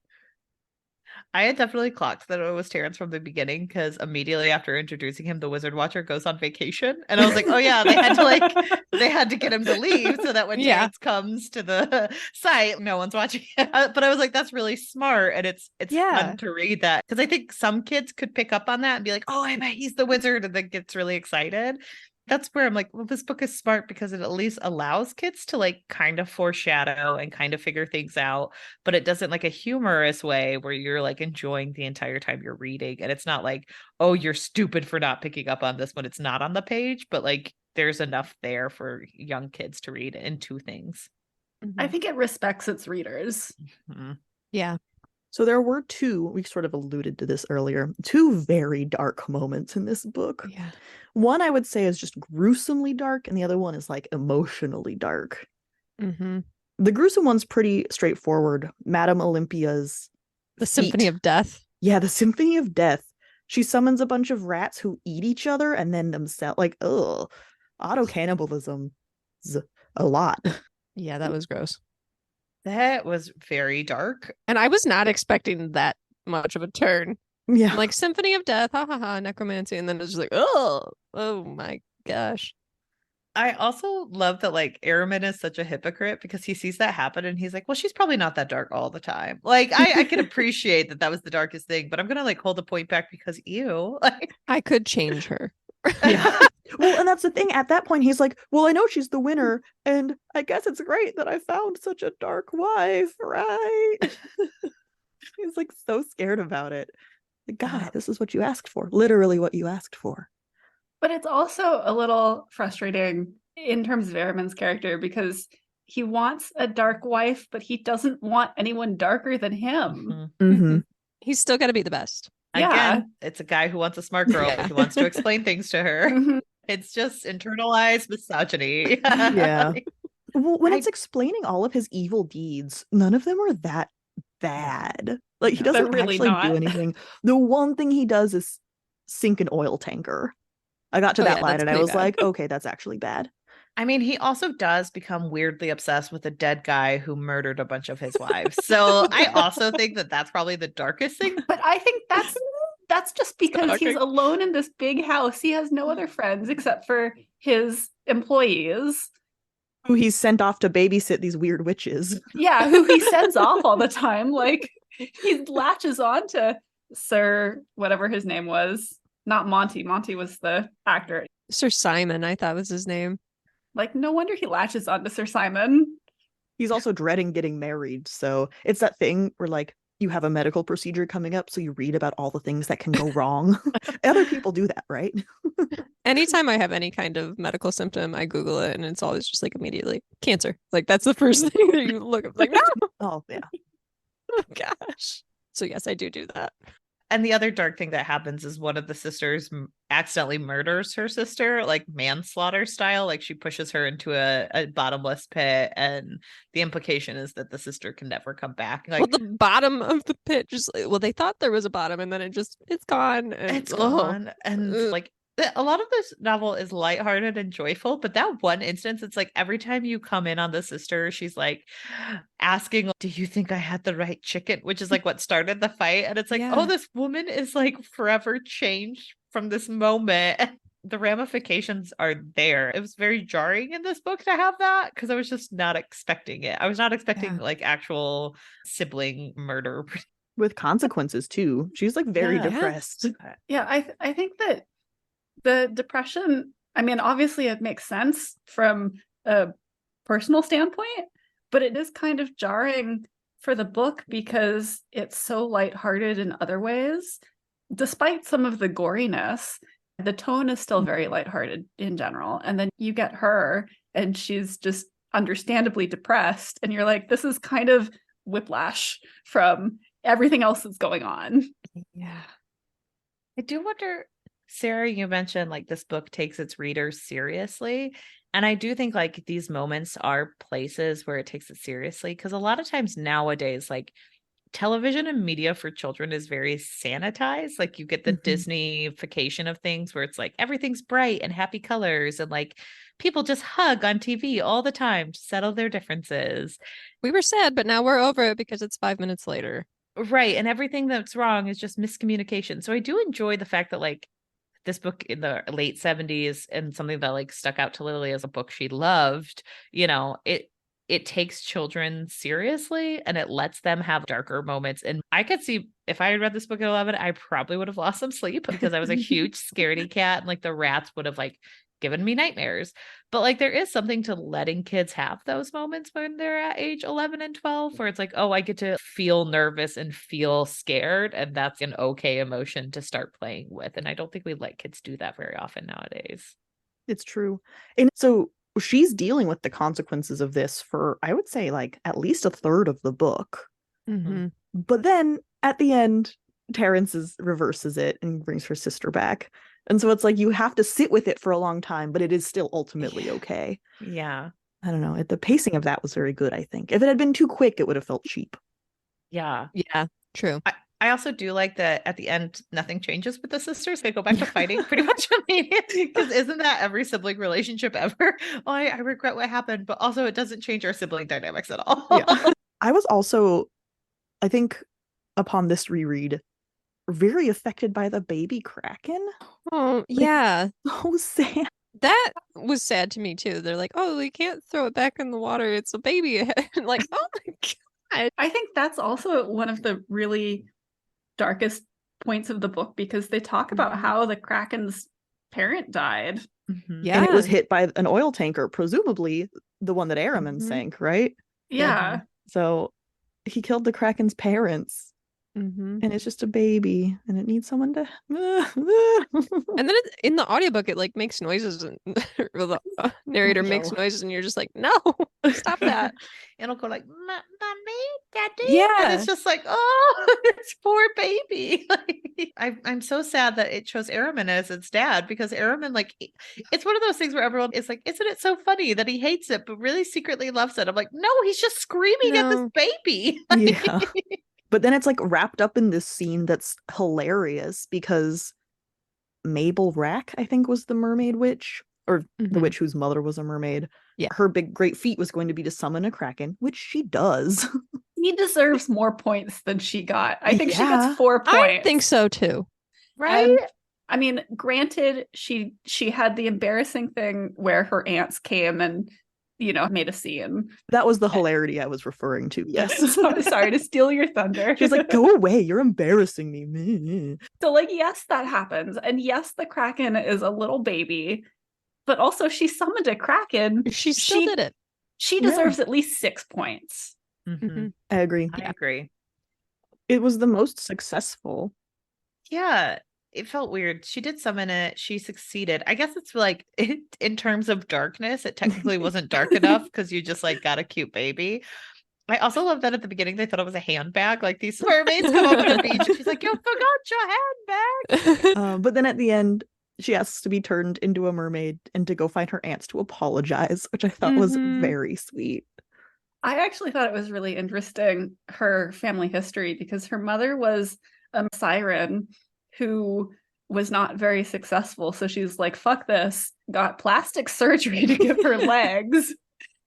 I had definitely clocked that it was Terrence from the beginning because immediately after introducing him, the Wizard Watcher goes on vacation. And I was like, oh yeah, they had to get him to leave so that when Terrence comes to the site, no one's watching it. But I was like, that's really smart. And it's fun to read that. Because I think some kids could pick up on that and be like, oh, I bet he's the wizard, and then gets really excited. That's where I'm like, well, this book is smart because it at least allows kids to like kind of foreshadow and kind of figure things out, but it doesn't like a humorous way where you're like enjoying the entire time you're reading. And it's not like, oh, you're stupid for not picking up on this when it's not on the page, but like there's enough there for young kids to read into things. I think it respects its readers. Mm-hmm. Yeah. So there were two, we sort of alluded to this earlier, two very dark moments in this book. Yeah. One I would say is just gruesomely dark, and the other one is like emotionally dark. Mm-hmm. The gruesome one's pretty straightforward. Madame Olympia's The Symphony of Death. Yeah, the Symphony of Death. She summons a bunch of rats who eat each other and then themselves. Like, ugh, auto cannibalism is a lot. Yeah, that was gross. That was very dark. And I was not expecting that much of a turn. Yeah. Like Symphony of Death, ha ha ha, necromancy, and then it's just like, oh my gosh. I also love that like Airman is such a hypocrite because he sees that happen and he's like, well, she's probably not that dark all the time. Like I can appreciate that was the darkest thing, but I'm gonna like hold the point back because ew. Like I could change her. Yeah. Well, and that's the thing. At that point, he's like, well, I know she's the winner, and I guess it's great that I found such a dark wife, right? He's like so scared about it. Like, God, this is what you asked for. Literally what you asked for. But it's also a little frustrating in terms of Ehrman's character because he wants a dark wife, but he doesn't want anyone darker than him. Mm-hmm. He's still got to be the best. Again, it's a guy who wants a smart girl. He wants to explain things to her. It's just internalized misogyny. Yeah. Well, when it's explaining all of his evil deeds, none of them are that bad. Like, he doesn't really actually not. do anything. The one thing he does is sink an oil tanker. I got to that line and I was like, okay, that's actually bad. I mean, he also does become weirdly obsessed with a dead guy who murdered a bunch of his wives. So I also think that that's probably the darkest thing. But I think that's just because he's alone in this big house. He has no other friends except for his employees. Who he's sent off to babysit these weird witches. Yeah, who he sends off all the time. Like, he latches on to Sir, whatever his name was. Not Monty. Monty was the actor. Sir Simon, I thought was his name. Like, no wonder he latches on to Sir Simon. He's also dreading getting married. So it's that thing where, like, you have a medical procedure coming up, so you read about all the things that can go wrong. Other people do that, right? Anytime I have any kind of medical symptom, I Google it, and it's always just like immediately cancer. Like, that's the first thing that you look up. Like, no! Oh, yeah. Oh, gosh. So yes, I do that. And the other dark thing that happens is one of the sisters accidentally murders her sister, like manslaughter style. Like she pushes her into a bottomless pit. And the implication is that the sister can never come back. Like, well, the bottom of the pit just, well, they thought there was a bottom and then it's gone. And, it's gone. And like, a lot of this novel is lighthearted and joyful, but that one instance, it's like every time you come in on the sister, she's like asking, do you think I had the right chicken? Which is like what started the fight. And it's like, oh, this woman is like forever changed from this moment. The ramifications are there. It was very jarring in this book to have that because I was just not expecting it. I was not expecting like actual sibling murder. With consequences too. She's like very depressed. Yeah, I think that the depression, I mean, obviously it makes sense from a personal standpoint, but it is kind of jarring for the book because it's so lighthearted in other ways. Despite some of the goriness, the tone is still very lighthearted in general. And then you get her and she's just understandably depressed. And you're like, this is kind of whiplash from everything else that's going on. Yeah. I do wonder, Sarah, you mentioned like this book takes its readers seriously. And I do think like these moments are places where it takes it seriously, because a lot of times nowadays, like television and media for children is very sanitized. Like you get the Disney-fication of things where it's like everything's bright and happy colors and like people just hug on TV all the time to settle their differences. We were sad, but now we're over it because it's 5 minutes later. Right. And everything that's wrong is just miscommunication. So I do enjoy the fact that like this book in the late 70s and something that like stuck out to Lily as a book she loved, you know, it takes children seriously and it lets them have darker moments. And I could see if I had read this book at 11, I probably would have lost some sleep because I was a huge scaredy cat and like the rats would have like given me nightmares. But like there is something to letting kids have those moments when they're at age 11 and 12 where it's like, oh, I get to feel nervous and feel scared. And that's an okay emotion to start playing with. And I don't think we let kids do that very often nowadays. It's true. And so she's dealing with the consequences of this for, I would say, like at least a third of the book. But then at the end, Terrence reverses it and brings her sister back. And so it's like you have to sit with it for a long time, but it is still ultimately okay. Yeah. I don't know. The pacing of that was very good, I think. If it had been too quick, it would have felt cheap. Yeah. Yeah, true. I also do like that at the end, nothing changes with the sisters. They go back to fighting pretty much immediately. Because isn't that every sibling relationship ever? Oh, I regret what happened, but also it doesn't change our sibling dynamics at all. Yeah. I was also, I think, upon this reread, very affected by the baby kraken. Oh, yeah. So sad. That was sad to me too. They're like, oh, we can't throw it back in the water. It's a baby. Like, oh my God. I think that's also one of the really darkest points of the book because they talk about how the kraken's parent died. Yeah. And it was hit by an oil tanker, presumably the one that Araman sank, right? Yeah. So he killed the kraken's parents. And it's just a baby and it needs someone to and then in the audiobook it like makes noises and the narrator makes noises and you're just like, no, stop that. It'll go like, mommy, daddy. Yeah. And it's just like, oh, it's poor baby. I'm so sad that it chose Araman as its dad because Araman, like, it's one of those things where everyone is like, isn't it so funny that he hates it but really secretly loves it? I'm like, no, he's just screaming at this baby. Yeah. But then it's like wrapped up in this scene that's hilarious because Mabel Rack, I think, was the mermaid witch, or the witch whose mother was a mermaid. Yeah. Her big great feat was going to be to summon a kraken, which she does. He deserves more points than she got. I think she gets 4 points. I think so too. Right? And, I mean, granted, she had the embarrassing thing where her aunts came and, you know, made a scene. That was the hilarity I was referring to. Yes. So, sorry to steal your thunder. She's like, go away. You're embarrassing me. So, like, yes, that happens. And yes, the kraken is a little baby, but also she summoned a kraken. She still did it. She deserves at least 6 points. I agree. I agree. It was the most successful. Yeah. It felt weird. She did summon it. She succeeded. I guess it's like in terms of darkness, it technically wasn't dark enough because you just like got a cute baby. I also love that at the beginning they thought it was a handbag. Like these mermaids come up on the beach and she's like, you forgot your handbag. But then at the end, she asks to be turned into a mermaid and to go find her aunts to apologize, which I thought was very sweet. I actually thought it was really interesting, her family history, because her mother was a siren who was not very successful. So she's like, fuck this, got plastic surgery to give her legs,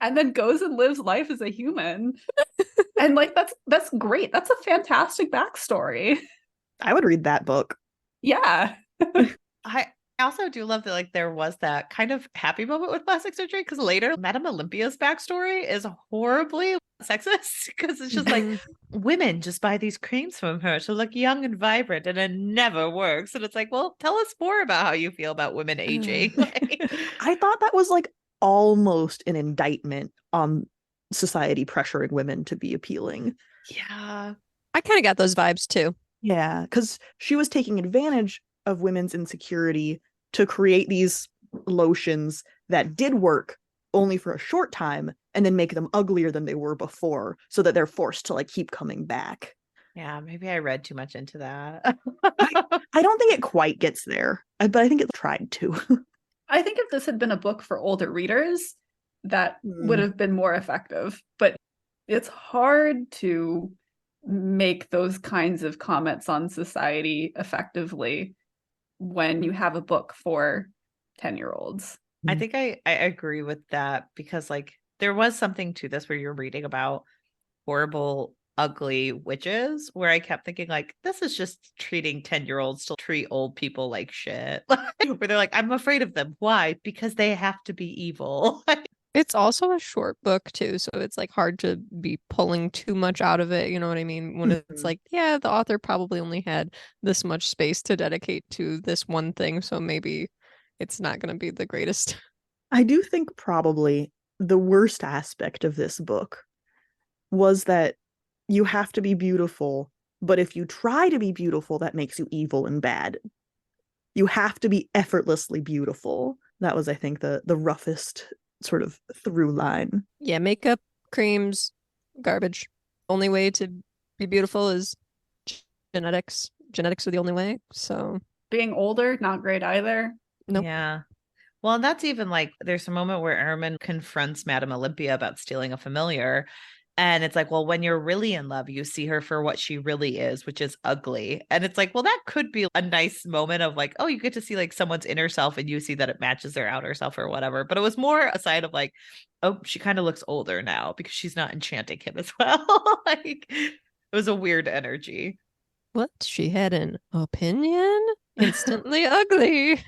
and then goes and lives life as a human. And like, that's great. That's a fantastic backstory. I would read that book. Yeah. I also do love that like there was that kind of happy moment with plastic surgery because later Madame Olympia's backstory is horribly sexist because it's just like women just buy these creams from her to look young and vibrant and it never works. And it's like, well, tell us more about how you feel about women aging. I thought that was like almost an indictment on society pressuring women to be appealing. Yeah. I kind of got those vibes too. Yeah, because she was taking advantage of women's insecurity to create these lotions that did work only for a short time, and then make them uglier than they were before, so that they're forced to like keep coming back. Yeah, maybe I read too much into that. I don't think it quite gets there, but I think it tried to. I think if this had been a book for older readers, that would Mm. have been more effective. But it's hard to make those kinds of comments on society effectively when you have a book for 10-year-olds. I think I agree with that, because like there was something to this where you're reading about horrible, ugly witches, where I kept thinking like, this is just treating 10-year-olds to treat old people like shit. Where they're like, I'm afraid of them. Why? Because they have to be evil. It's also a short book too, so it's like hard to be pulling too much out of it, you know what I mean? When it's like, yeah, the author probably only had this much space to dedicate to this one thing, so maybe it's not going to be the greatest. I do think probably the worst aspect of this book was that you have to be beautiful, but if you try to be beautiful, that makes you evil and bad. You have to be effortlessly beautiful. That was, I think, the roughest sort of through line. Yeah, makeup, creams, garbage. Only way to be beautiful is genetics. Genetics are the only way. So, Being older, not great either. nope. Yeah. Well, and that's even like there's a moment where Ehrman confronts Madame Olympia about stealing a familiar. And it's like, well, when you're really in love, you see her for what she really is, which is ugly. And it's like, well, that could be a nice moment of like, oh, you get to see like someone's inner self and you see that it matches their outer self or whatever. But it was more a side of like, oh, she kind of looks older now because she's not enchanting him as well. Like it was a weird energy. What? She had an opinion? Instantly ugly.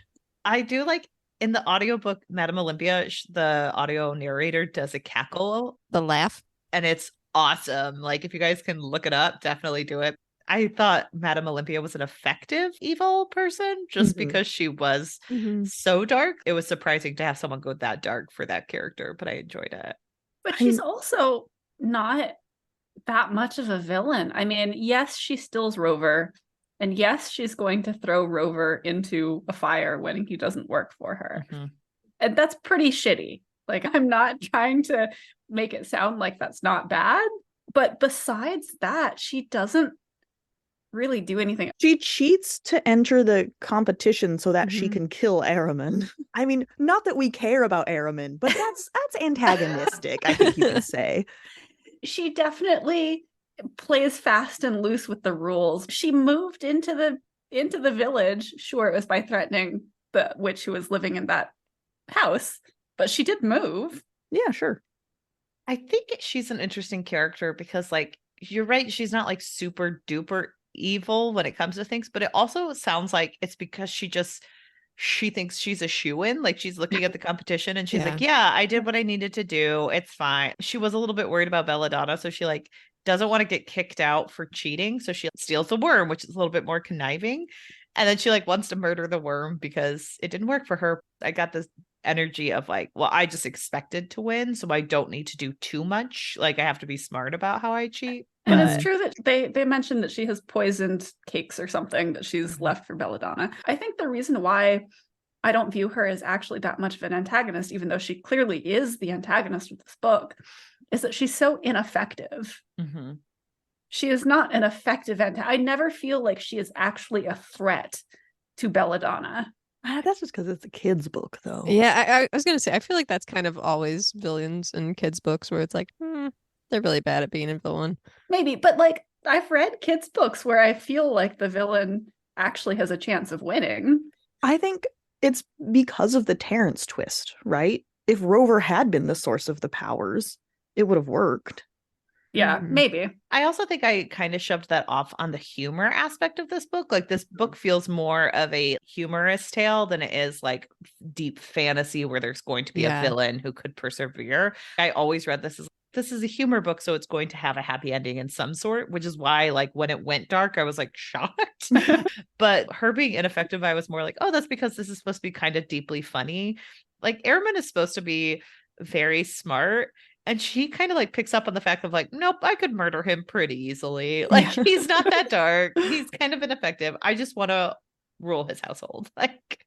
I do like in the audiobook, Madame Olympia, the audio narrator does a cackle, The laugh. and it's awesome. Like if you guys can look it up, definitely do it. I thought Madame Olympia was an effective evil person just because she was so dark. It was surprising to have someone go that dark for that character, but I enjoyed it. But she's also not that much of a villain. I mean, yes, she steals Rover, and yes, she's going to throw Rover into a fire when he doesn't work for her. And that's pretty shitty. Like, I'm not trying to make it sound like that's not bad, but besides that, she doesn't really do anything. She cheats to enter the competition so that she can kill Araman. I mean, not that we care about Araman, but that's antagonistic, I think you could say. She definitely plays fast and loose with the rules. She moved into the village. Sure, it was by threatening the witch who was living in that house, but she did move. Yeah, sure. I think she's an interesting character because, like, you're right, she's not like super duper evil when it comes to things, but it also sounds like it's because she thinks she's a shoo-in. Like she's looking at the competition and she's like, yeah, I did what I needed to do. It's fine. She was a little bit worried about Belladonna, so she like doesn't want to get kicked out for cheating. So she steals the worm, which is a little bit more conniving. And then she like wants to murder the worm because it didn't work for her. I got this energy of like, well, I just expected to win, so I don't need to do too much. Like I have to be smart about how I cheat. And it's true that they mentioned that she has poisoned cakes or something that she's left for Belladonna. I think the reason why I don't view her as actually that much of an antagonist, even though she clearly is the antagonist of this book, is that she's so ineffective. She is not an effective I never feel like she is actually a threat to Belladonna. That's just because it's a kid's book, though. Yeah, I was gonna say, I feel like that's kind of always villains in kids' books where it's like, they're really bad at being a villain. Maybe, but like I've read kids' books where I feel like the villain actually has a chance of winning. I think it's because of the Terrence twist, right? If Rover had been the source of the powers, it would have worked. Yeah, maybe. I also think I kind of shoved that off on the humor aspect of this book. Like this book feels more of a humorous tale than it is like deep fantasy where there's going to be a villain who could persevere. I always read this is a humor book, so it's going to have a happy ending in some sort, which is why like when it went dark, I was like shocked. But her being ineffective, I was more like, oh, that's because this is supposed to be kind of deeply funny. Like Ehrman is supposed to be very smart. And she kind of like picks up on the fact of like, nope, I could murder him pretty easily. Like he's not that dark. He's kind of ineffective. I just want to rule his household. Like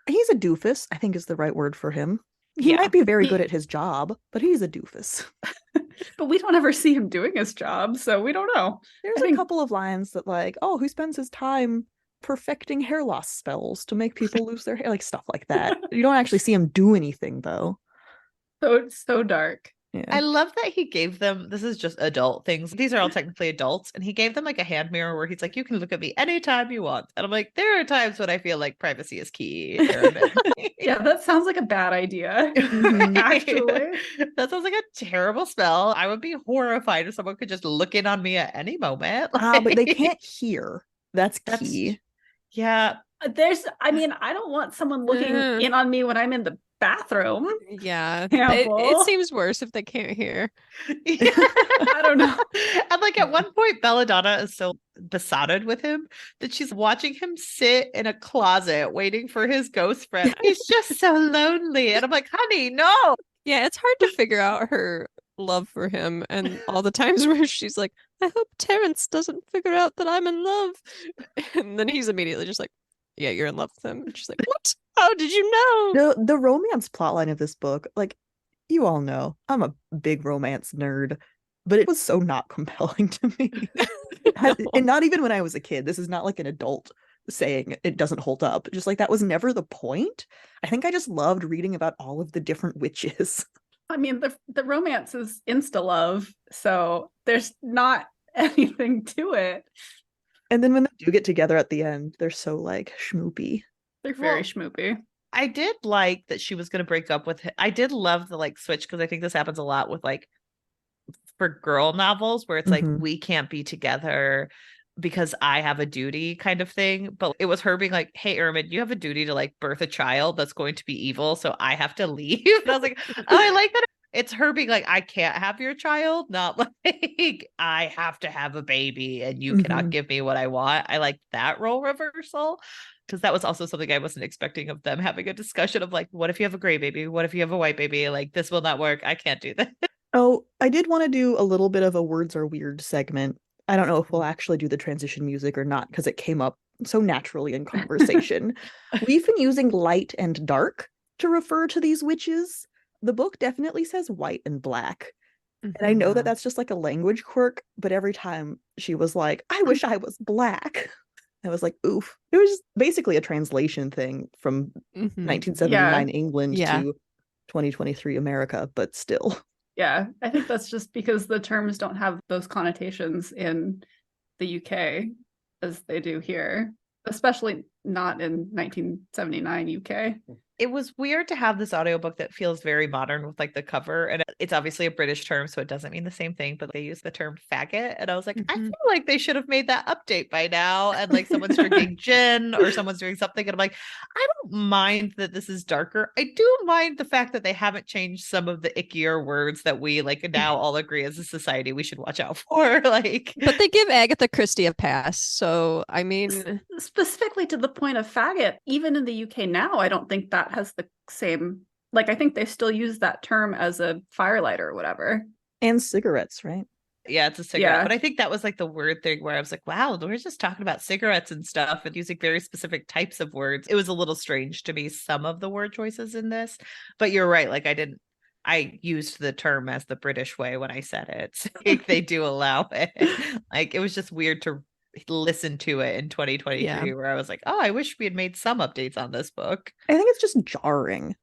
he's a doofus, I think is the right word for him. He Yeah. might be very He- good at his job, but he's a doofus. But we don't ever see him doing his job, so we don't know. There's I a think- couple of lines that like, oh, who spends his time perfecting hair loss spells to make people lose their hair, like stuff like that. You don't actually see him do anything though. So dark. Yeah. I love that he gave them, this is just adult things. These are all technically adults. And he gave them like a hand mirror where he's like, you can look at me anytime you want. And I'm like, there are times when I feel like privacy is key. Yeah, that sounds like a bad idea. Mhm. Actually. That sounds like a terrible spell. I would be horrified if someone could just look in on me at any moment. But they Like, can't hear. That's That's- key. Yeah. I don't want someone looking in on me when I'm in the bathroom. Yeah. Campbell. It seems worse if they can't hear. I don't know. And like at one point, Belladonna is so besotted with him that she's watching him sit in a closet waiting for his ghost friend. He's just so lonely. And I'm like, honey, no. Yeah, it's hard to figure out her love for him and all the times where she's like, I hope Terrence doesn't figure out that I'm in love. And then he's immediately just like, yeah, you're in love with him. And she's like, what? How did you know? The romance plotline of this book, like you all know, I'm a big romance nerd, but it was so not compelling to me. And not even when I was a kid. This is not like an adult saying it doesn't hold up. Just like that was never the point. I think I just loved reading about all of the different witches. I mean, the romance is insta love, so there's not anything to it. And then when they do get together at the end, they're so like schmoopy. They're very Well, schmoopy. I did like that she was going to break up with him. I did love the like switch because I think this happens a lot with like for girl novels where it's like Mhm. we can't be together because I have a duty kind of thing. But it was her being like, hey, Ermin, you have a duty to like birth a child that's going to be evil. So I have to leave. And I was like, oh, I like that. It's her being like, I can't have your child, not like I have to have a baby and you cannot Mhm. give me what I want. I like that role reversal because that was also something I wasn't expecting of them having a discussion of like, what if you have a gray baby? What if you have a white baby? Like, this will not work. I can't do that. Oh, I did want to do a little bit of a words are weird segment. I don't know if we'll actually do the transition music or not because it came up so naturally in conversation. We've been using light and dark to refer to these witches. The book definitely says white and black. And I know that that's just like a language quirk, but every time she was like, I wish I was black. I was like, oof. It was just basically a translation thing from Mhm. 1979 England Yeah. to 2023 America, but still. Yeah, I think that's just because the terms don't have those connotations in the UK as they do here, especially not in 1979 UK. It was weird to have this audiobook that feels very modern with like the cover, and it's obviously a British term, so it doesn't mean the same thing, but they use the term faggot, and I was like, I Mhm. feel like they should have made that update by now, and like someone's drinking gin or someone's doing something, and I'm like, I don't mind that this is darker. I do mind the fact that they haven't changed some of the ickier words that we like now all agree as a society we should watch out for. Like, But they give Agatha Christie a pass. So, I mean, Specifically to the point of faggot, even in the UK now, I don't think that has the same, like, I think they still use that term as a firelighter or whatever. And cigarettes, right? yeah, it's a cigarette. Yeah. But I think that was like the word thing where I was like, wow, we're just talking about cigarettes and stuff and using very specific types of words. It was a little strange to me, some of the word choices in this. But you're right. Like I used the term as the British way when I said it. So, like, they do allow it. Like it was just weird to listen to it in 2023 Yeah. where I was like, oh, I wish we had made some updates on this book. I think it's just jarring.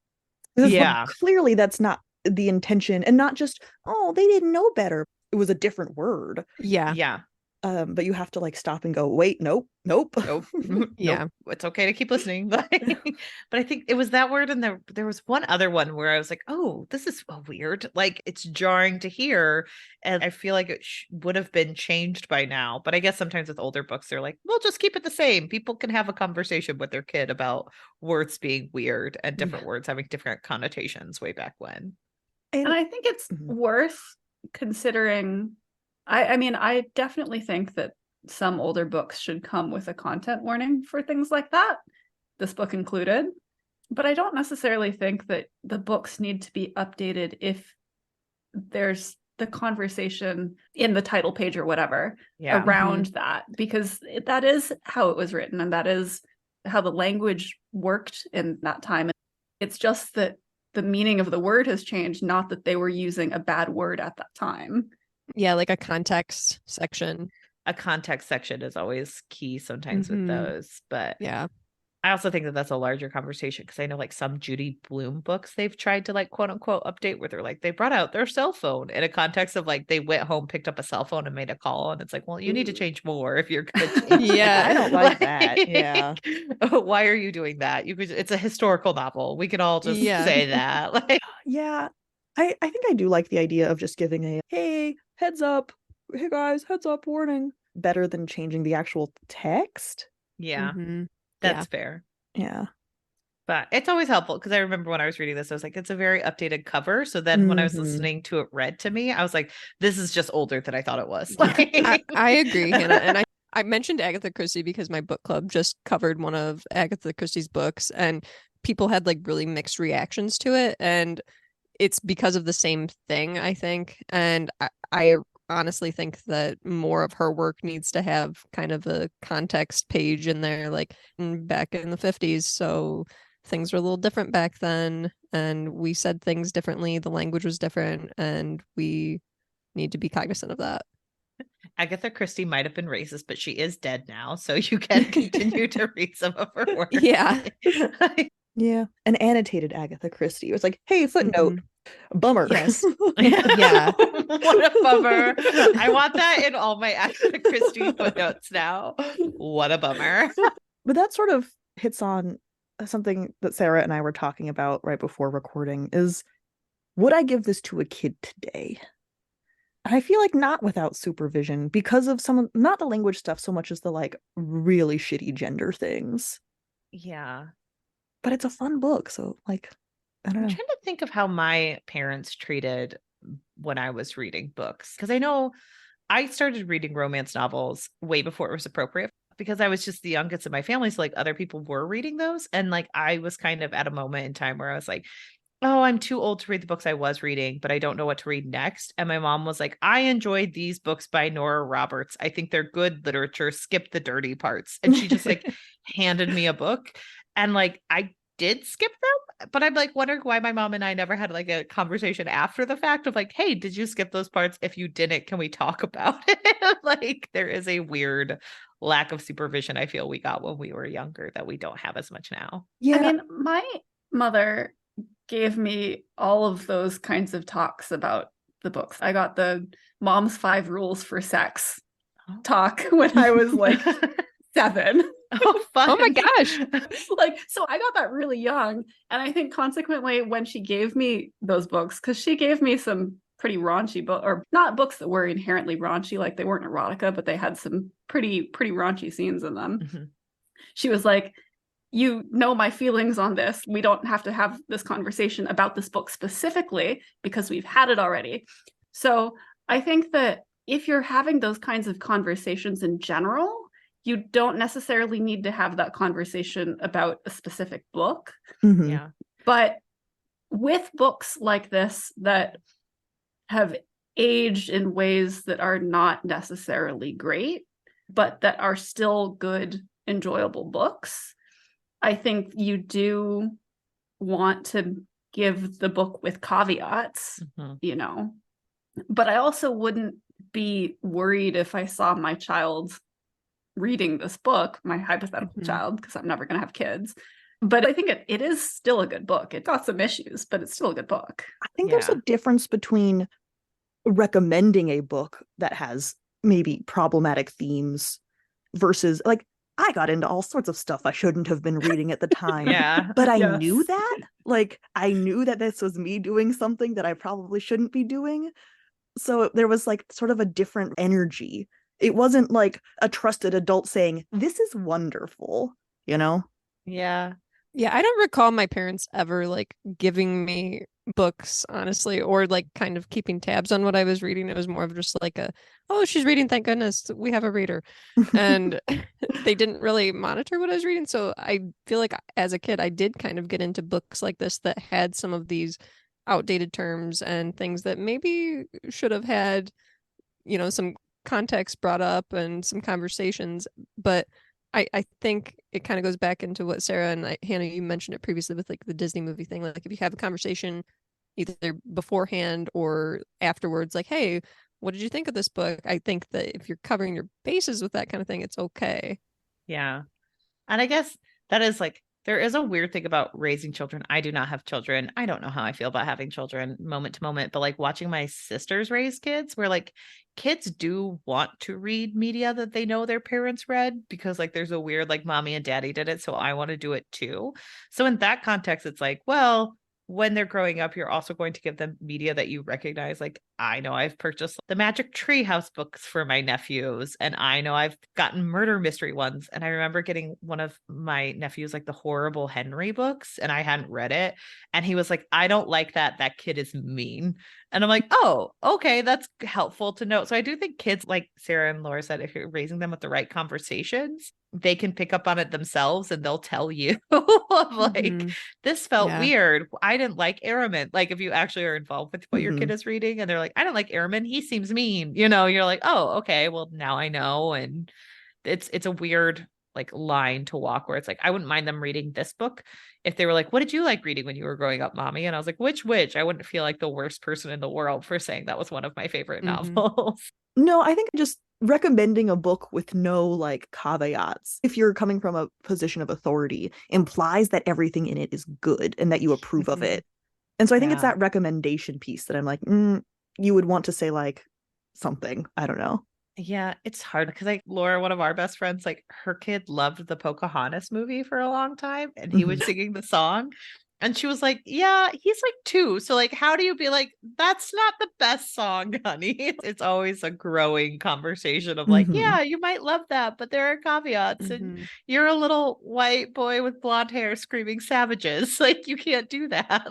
Because, like, Yeah. clearly that's not the intention, and not just, oh, they didn't know better. It was a different word. yeah. Yeah. But you have to like stop and go, wait, nope. Nope. Yeah. Nope. It's okay to keep listening. But I think it was that word. And there was one other one where I was like, oh, this is weird. Like it's jarring to hear. And I feel like it would have been changed by now. But I guess sometimes with older books, they're like, well, just keep it the same. People can have a conversation with their kid about words being weird and different words having different connotations way back when. And I think it's Mhm. worth considering. I mean, I definitely think that some older books should come with a content warning for things like that, this book included. But I don't necessarily think that the books need to be updated if there's the conversation in the title page or whatever Yeah. around that, because that is how it was written and that is how the language worked in that time. It's just that the meaning of the word has changed, not that they were using a bad word at that time. Yeah, like a context section. A context section is always key sometimes with those, but yeah, I also think that that's a larger conversation because I know like some Judy Blume books they've tried to like quote unquote update where they're like they brought out their cell phone in a context of like they went home, picked up a cell phone and made a call, and it's like, well, you need to change more if you're gonna change Yeah. I don't like that. Yeah. why are you doing that? You could, it's a historical novel. We could all just Yeah. say that. Like, Yeah. I think I do like the idea of just giving a hey, heads up, hey guys, heads up warning, better than changing the actual text. yeah, Mhm. that's fair. Yeah. But it's always helpful because I remember when I was reading this, I was like, it's a very updated cover. So then when I was listening to it read to me, I was like, this is just older than I thought it was. I agree, Hannah. And I mentioned Agatha Christie because my book club just covered one of Agatha Christie's books and people had like really mixed reactions to it. And it's because of the same thing, I think. And I honestly think that more of her work needs to have kind of a context page in there, like back in the 50s. So things were a little different back then, and we said things differently. The language was different, and we need to be cognizant of that. Agatha Christie might have been racist, but she is dead now. So you can continue to read some of her work. Yeah. Yeah. An annotated Agatha Christie. It was like, hey, footnote. Bummer. Yes. Yeah. What a bummer. I want that in all my Agatha Christie footnotes now. What a bummer. But that sort of hits on something that Sarah and I were talking about right before recording is, would I give this to a kid today? And I feel like not without supervision because of some, not the language stuff so much as the like really shitty gender things. Yeah. But it's a fun book. So like, I don't I'm know. trying to think of how my parents treated when I was reading books. Because I know I started reading romance novels way before it was appropriate because I was just the youngest in my family. So like other people were reading those. And like I was kind of at a moment in time where I was like, oh, I'm too old to read the books I was reading, but I don't know what to read next. And my mom was like, I enjoyed these books by Nora Roberts. I think they're good literature. Skip the dirty parts. And she just like handed me a book. And like I did skip them, but I'm like wondering why my mom and I never had like a conversation after the fact of like, hey, did you skip those parts? If you didn't, can we talk about it? Like there is a weird lack of supervision I feel we got when we were younger that we don't have as much now. Yeah. I mean, my mother gave me all of those kinds of talks about the books. I got the Mom's 5 Rules for Sex talk when I was like 7. Oh, fun. Oh my gosh. Like, so I got that really young. And I think consequently, when she gave me those books, because she gave me some pretty raunchy books, or not books that were inherently raunchy, like they weren't erotica, but they had some pretty raunchy scenes in them. Mm-hmm. She was like, you know my feelings on this. We don't have to have this conversation about this book specifically because we've had it already. So I think that if you're having those kinds of conversations in general, you don't necessarily need to have that conversation about a specific book. Mm-hmm. Yeah. But with books like this that have aged in ways that are not necessarily great, but that are still good, enjoyable books, I think you do want to give the book with caveats, you know. But I also wouldn't be worried if I saw my child reading this book, my hypothetical child, because I'm never going to have kids. But I think it is still a good book. It got some issues, but it's still a good book. I think there's a difference between recommending a book that has maybe problematic themes versus like, I got into all sorts of stuff I shouldn't have been reading at the time. Yeah. But I knew that. Like, I knew that this was me doing something that I probably shouldn't be doing. So there was like sort of a different energy. It wasn't like a trusted adult saying, this is wonderful, you know? Yeah. Yeah, I don't recall my parents ever like giving me books, honestly, or like kind of keeping tabs on what I was reading. It was more of just like oh, she's reading, thank goodness we have a reader. And they didn't really monitor what I was reading. So I feel like as a kid, I did kind of get into books like this that had some of these outdated terms and things that maybe should have had, you know, some context brought up and some conversations. But I think it kind of goes back into what Sarah and Hannah, you mentioned it previously with like the Disney movie thing. Like if you have a conversation either beforehand or afterwards, like, hey, what did you think of this book? I think that if you're covering your bases with that kind of thing, it's okay. Yeah. And I guess that is like, there is a weird thing about raising children. I do not have children. I don't know how I feel about having children moment to moment, but like watching my sisters raise kids, where like kids do want to read media that they know their parents read because like there's a weird like mommy and daddy did it, so I want to do it too. So in that context, it's like, well, when they're growing up, you're also going to give them media that you recognize. Like, I know I've purchased the Magic Treehouse books for my nephews, and I know I've gotten murder mystery ones. And I remember getting one of my nephews, like the Horrible Henry books, and I hadn't read it. And he was like, I don't like that. That kid is mean. And I'm like, oh, okay, that's helpful to know. So I do think kids, like Sarah and Laura said, if you're raising them with the right conversations, they can pick up on it themselves and they'll tell you of like, this felt weird. I didn't like Aramin. Like if you actually are involved with what your kid is reading and they're like, I don't like Aramin. He seems mean. You know, you're like, oh, okay, well now I know. And it's a weird like line to walk where it's like, I wouldn't mind them reading this book if they were like, what did you like reading when you were growing up, mommy? And I was like, which? I wouldn't feel like the worst person in the world for saying that was one of my favorite novels. No, I think just recommending a book with no like caveats, if you're coming from a position of authority, implies that everything in it is good and that you approve of it. And so I think it's that recommendation piece that I'm like, you would want to say like something. I don't know. Yeah, it's hard because like Laura, one of our best friends, like her kid loved the Pocahontas movie for a long time and he was singing the song. And she was like, yeah, he's like 2. So like, how do you be like, that's not the best song, honey? It's always a growing conversation of like, yeah, you might love that, but there are caveats and you're a little white boy with blonde hair screaming savages. Like you can't do that.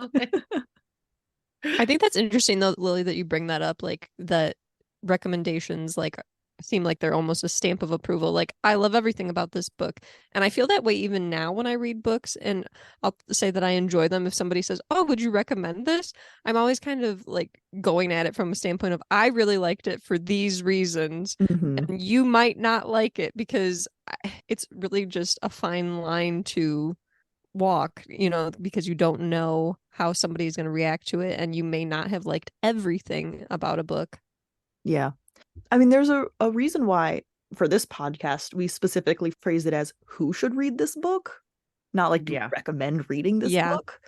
I think that's interesting though, Lily, that you bring that up, like that recommendations like seem like they're almost a stamp of approval. Like I love everything about this book. And I feel that way even now when I read books, and I'll say that I enjoy them. If somebody says, oh, would you recommend this? I'm always kind of like going at it from a standpoint of I really liked it for these reasons. And you might not like it because it's really just a fine line to walk, you know, because you don't know how somebody is going to react to it, and you may not have liked everything about a book. Yeah. I mean, there's a reason why for this podcast, we specifically phrase it as who should read this book, not like do we recommend reading this book,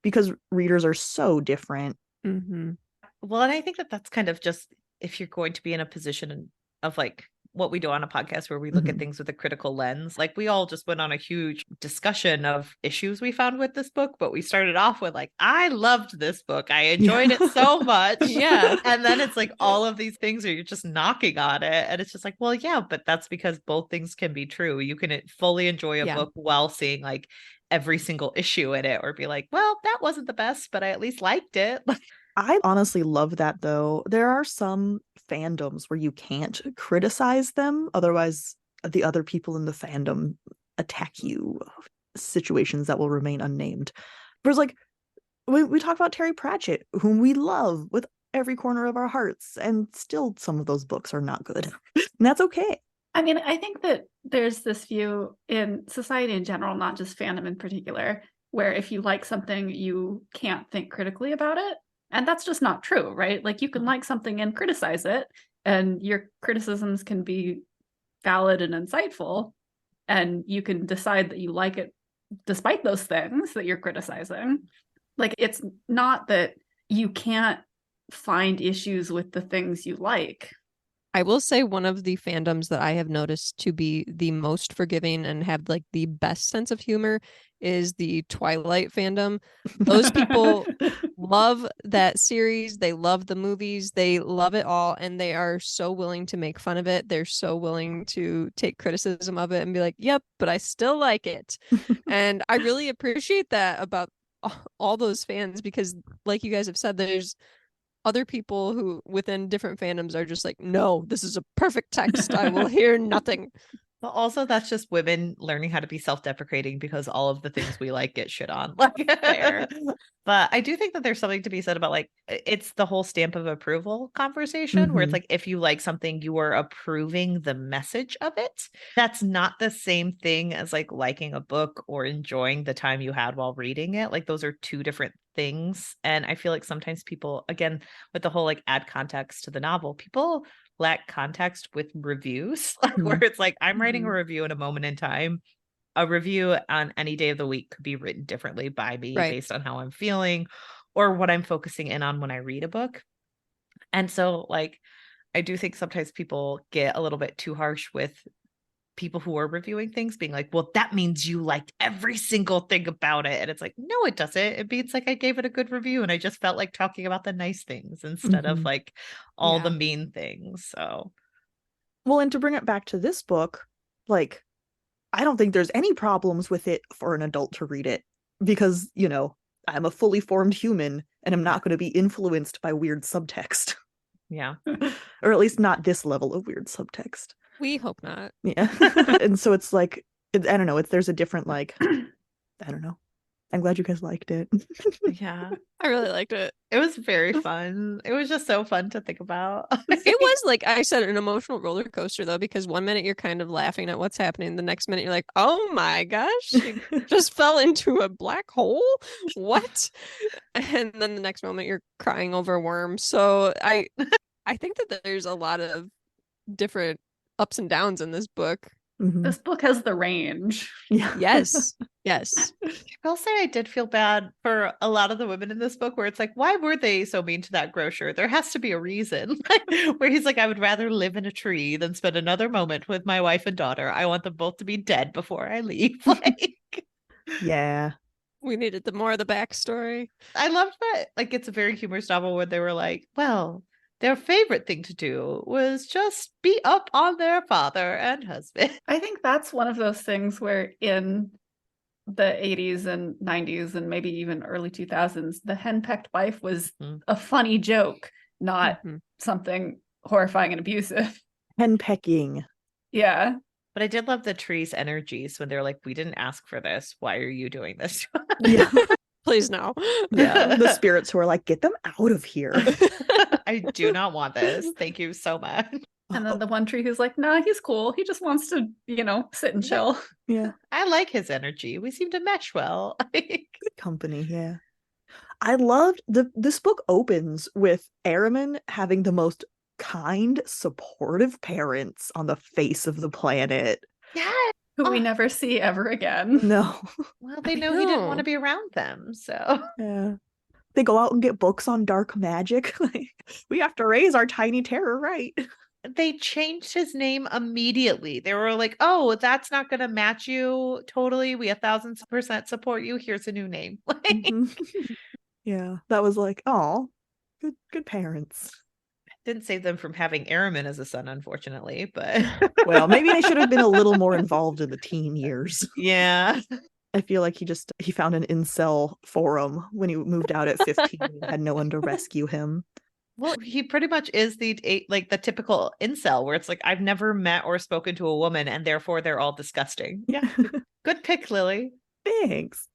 because readers are so different. Well, and I think that that's kind of just if you're going to be in a position of like what we do on a podcast where we look at things with a critical lens. Like we all just went on a huge discussion of issues we found with this book, but we started off with like, I loved this book. I enjoyed it so much. And then it's like all of these things where you're just knocking on it. And it's just like, well, yeah, but that's because both things can be true. You can fully enjoy a book while seeing like every single issue in it, or be like, well, that wasn't the best, but I at least liked it. I honestly love that though. There are some fandoms where you can't criticize them, otherwise the other people in the fandom attack you. Situations that will remain unnamed. But it's like we talk about Terry Pratchett, whom we love with every corner of our hearts, and still some of those books are not good. And that's okay. I mean, I think that there's this view in society in general, not just fandom in particular, where if you like something, you can't think critically about it. And that's just not true, right? Like you can like something and criticize it, and your criticisms can be valid and insightful, and you can decide that you like it despite those things that you're criticizing. Like it's not that you can't find issues with the things you like. I will say one of the fandoms that I have noticed to be the most forgiving and have like the best sense of humor is the Twilight fandom. Those people love that series. They love the movies. They love it all. And they are so willing to make fun of it. They're so willing to take criticism of it and be like, yep, but I still like it. And I really appreciate that about all those fans, because like you guys have said, there's other people who within different fandoms are just like, no, this is a perfect text. I will hear nothing. Well, also that's just women learning how to be self-deprecating because all of the things we like get shit on. Like, Fair. but I do think that there's something to be said about like it's the whole stamp of approval conversation where it's Mhm. like if you like something, you are approving the message of it. That's not the same thing as like liking a book or enjoying the time you had while reading it. Like those are two different things. And I feel like sometimes people, again, with the whole like add context to the novel, people lack context with reviews, where Mhm. it's like I'm writing a Mhm. review in a moment in time. A review on any day of the week could be written differently by me Right. based on how I'm feeling or what I'm focusing in on when I read a book. And so, like, I do think sometimes people get a little bit too harsh with people who are reviewing things being like, well, that means you liked every single thing about it. And it's like, no, it doesn't. It means like I gave it a good review and I just felt like talking about the nice things instead of Mhm. like all the Yeah. mean things. So, Well, and to bring it back to this book, like, I don't think there's any problems with it for an adult to read it because, I'm a fully formed human and I'm not going to be influenced by weird subtext, yeah. or at least not this level of weird subtext. We hope not. Yeah. And so it's like, I don't know, there's a different, like, I don't know. I'm glad you guys liked it. Yeah. I really liked it. It was very fun. It was just so fun to think about. It was, like I said, an emotional roller coaster though, because one minute you're kind of laughing at what's happening, the next minute you're like, oh my gosh, you just fell into a black hole. What? And then the next moment you're crying over worms. So I think that there's a lot of different ups and downs in this book. Mhm. This book has the range. Yeah. Yes. Yes. I'll say I did feel bad for a lot of the women in this book where it's like, why were they so mean to that grocer? There has to be a reason. Where he's like, I would rather live in a tree than spend another moment with my wife and daughter. I want them both to be dead before I leave. Like, Yeah. We needed the more of the backstory. I loved that. Like, it's a very humorous novel where they were like, well, their favorite thing to do was just beat up on their father and husband. I think that's one of those things where in the 80s and 90s and maybe even early 2000s, the henpecked wife was Mhm. a funny joke, not Mhm. something horrifying and abusive. Henpecking. Yeah. But I did love the tree's energies when they're like, we didn't ask for this. Why are you doing this? Yeah. Please no. Yeah. The spirits who are like, get them out of here. I do not want this. Thank you so much. And then the one tree who's like, nah, he's cool. He just wants to, sit and chill. Yeah. I like his energy. We seem to mesh well. Good company. Yeah. I loved this book opens with Araman having the most kind, supportive parents on the face of the planet. Yeah. Who we Oh. never see ever again. No. Well, they I know he didn't want know. to be around them. So Yeah. They go out and get books on dark magic. Like, we have to raise our tiny terror right. they changed his name immediately. They were like, oh, that's not going to match you totally. We 1,000% support you. Here's a new name. Like, Mhm. Yeah. That was like, oh, good parents. didn't save them from having Araman as a son, unfortunately, but Well, maybe they should have been a little more involved in the teen years. yeah. I feel like he found an incel forum when he moved out at 15 and had no one to rescue him. Well, he pretty much is the typical incel where it's like I've never met or spoken to a woman and therefore they're all disgusting. Yeah. Good pick, Lily. Thanks.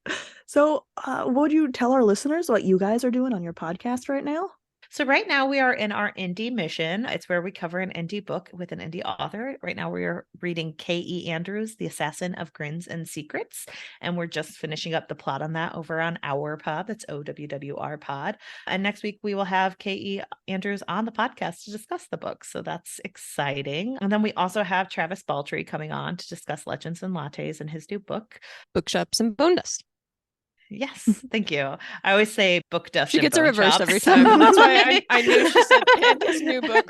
So, would you tell our listeners what you guys are doing on your podcast right now? So right now we are in our indie mission. It's where we cover an indie book with an indie author. Right now we are reading K.E. Andrews, The Assassin of Grins and Secrets. And we're just finishing up the plot on that over on our pod. That's OWWR pod. And next week we will have K.E. Andrews on the podcast to discuss the book. So that's exciting. And then we also have Travis Baldry coming on to discuss Legends and Lattes and his new book. Bookshops and bone dust. Yes, thank you. I always say book dust. She and gets it bone reversed chops. every time. And that's why I knew she said and his new book.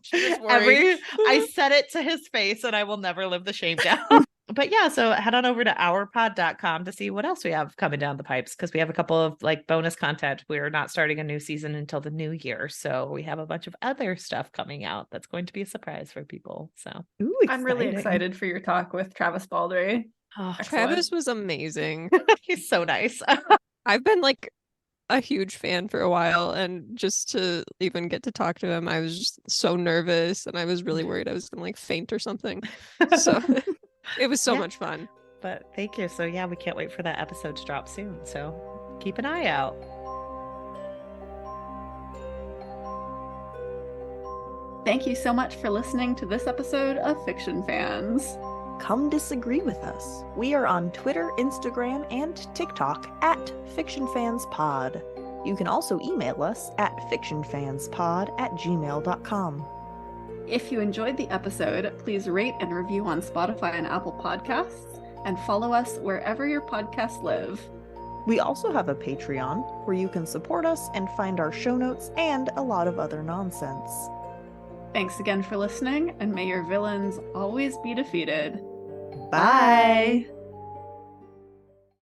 She was worried. I said it to his face and I will never live the shame down. But yeah, so head on over to ourpod.com to see what else we have coming down the pipes because we have a couple of like bonus content. We're not starting a new season until the new year. So we have a bunch of other stuff coming out that's going to be a surprise for people. So Ooh, I'm really exciting. excited for your talk with Travis Baldry. oh, Excellent. Travis was amazing. he's so nice. I've been like a huge fan for a while, and just to even get to talk to him, I was just so nervous, and I was really worried I was gonna like faint or something. So it was so Yeah. much fun. But thank you. So yeah, we can't wait for that episode to drop soon. So keep an eye out. Thank you so much for listening to this episode of Fiction Fans. Come disagree with us. We are on Twitter, Instagram, and TikTok at FictionFansPod. You can also email us at fictionfanspod@gmail.com. If you enjoyed the episode, please rate and review on Spotify and Apple Podcasts, and follow us wherever your podcasts live. We also have a Patreon where you can support us and find our show notes and a lot of other nonsense. Thanks again for listening, and may your villains always be defeated. Bye.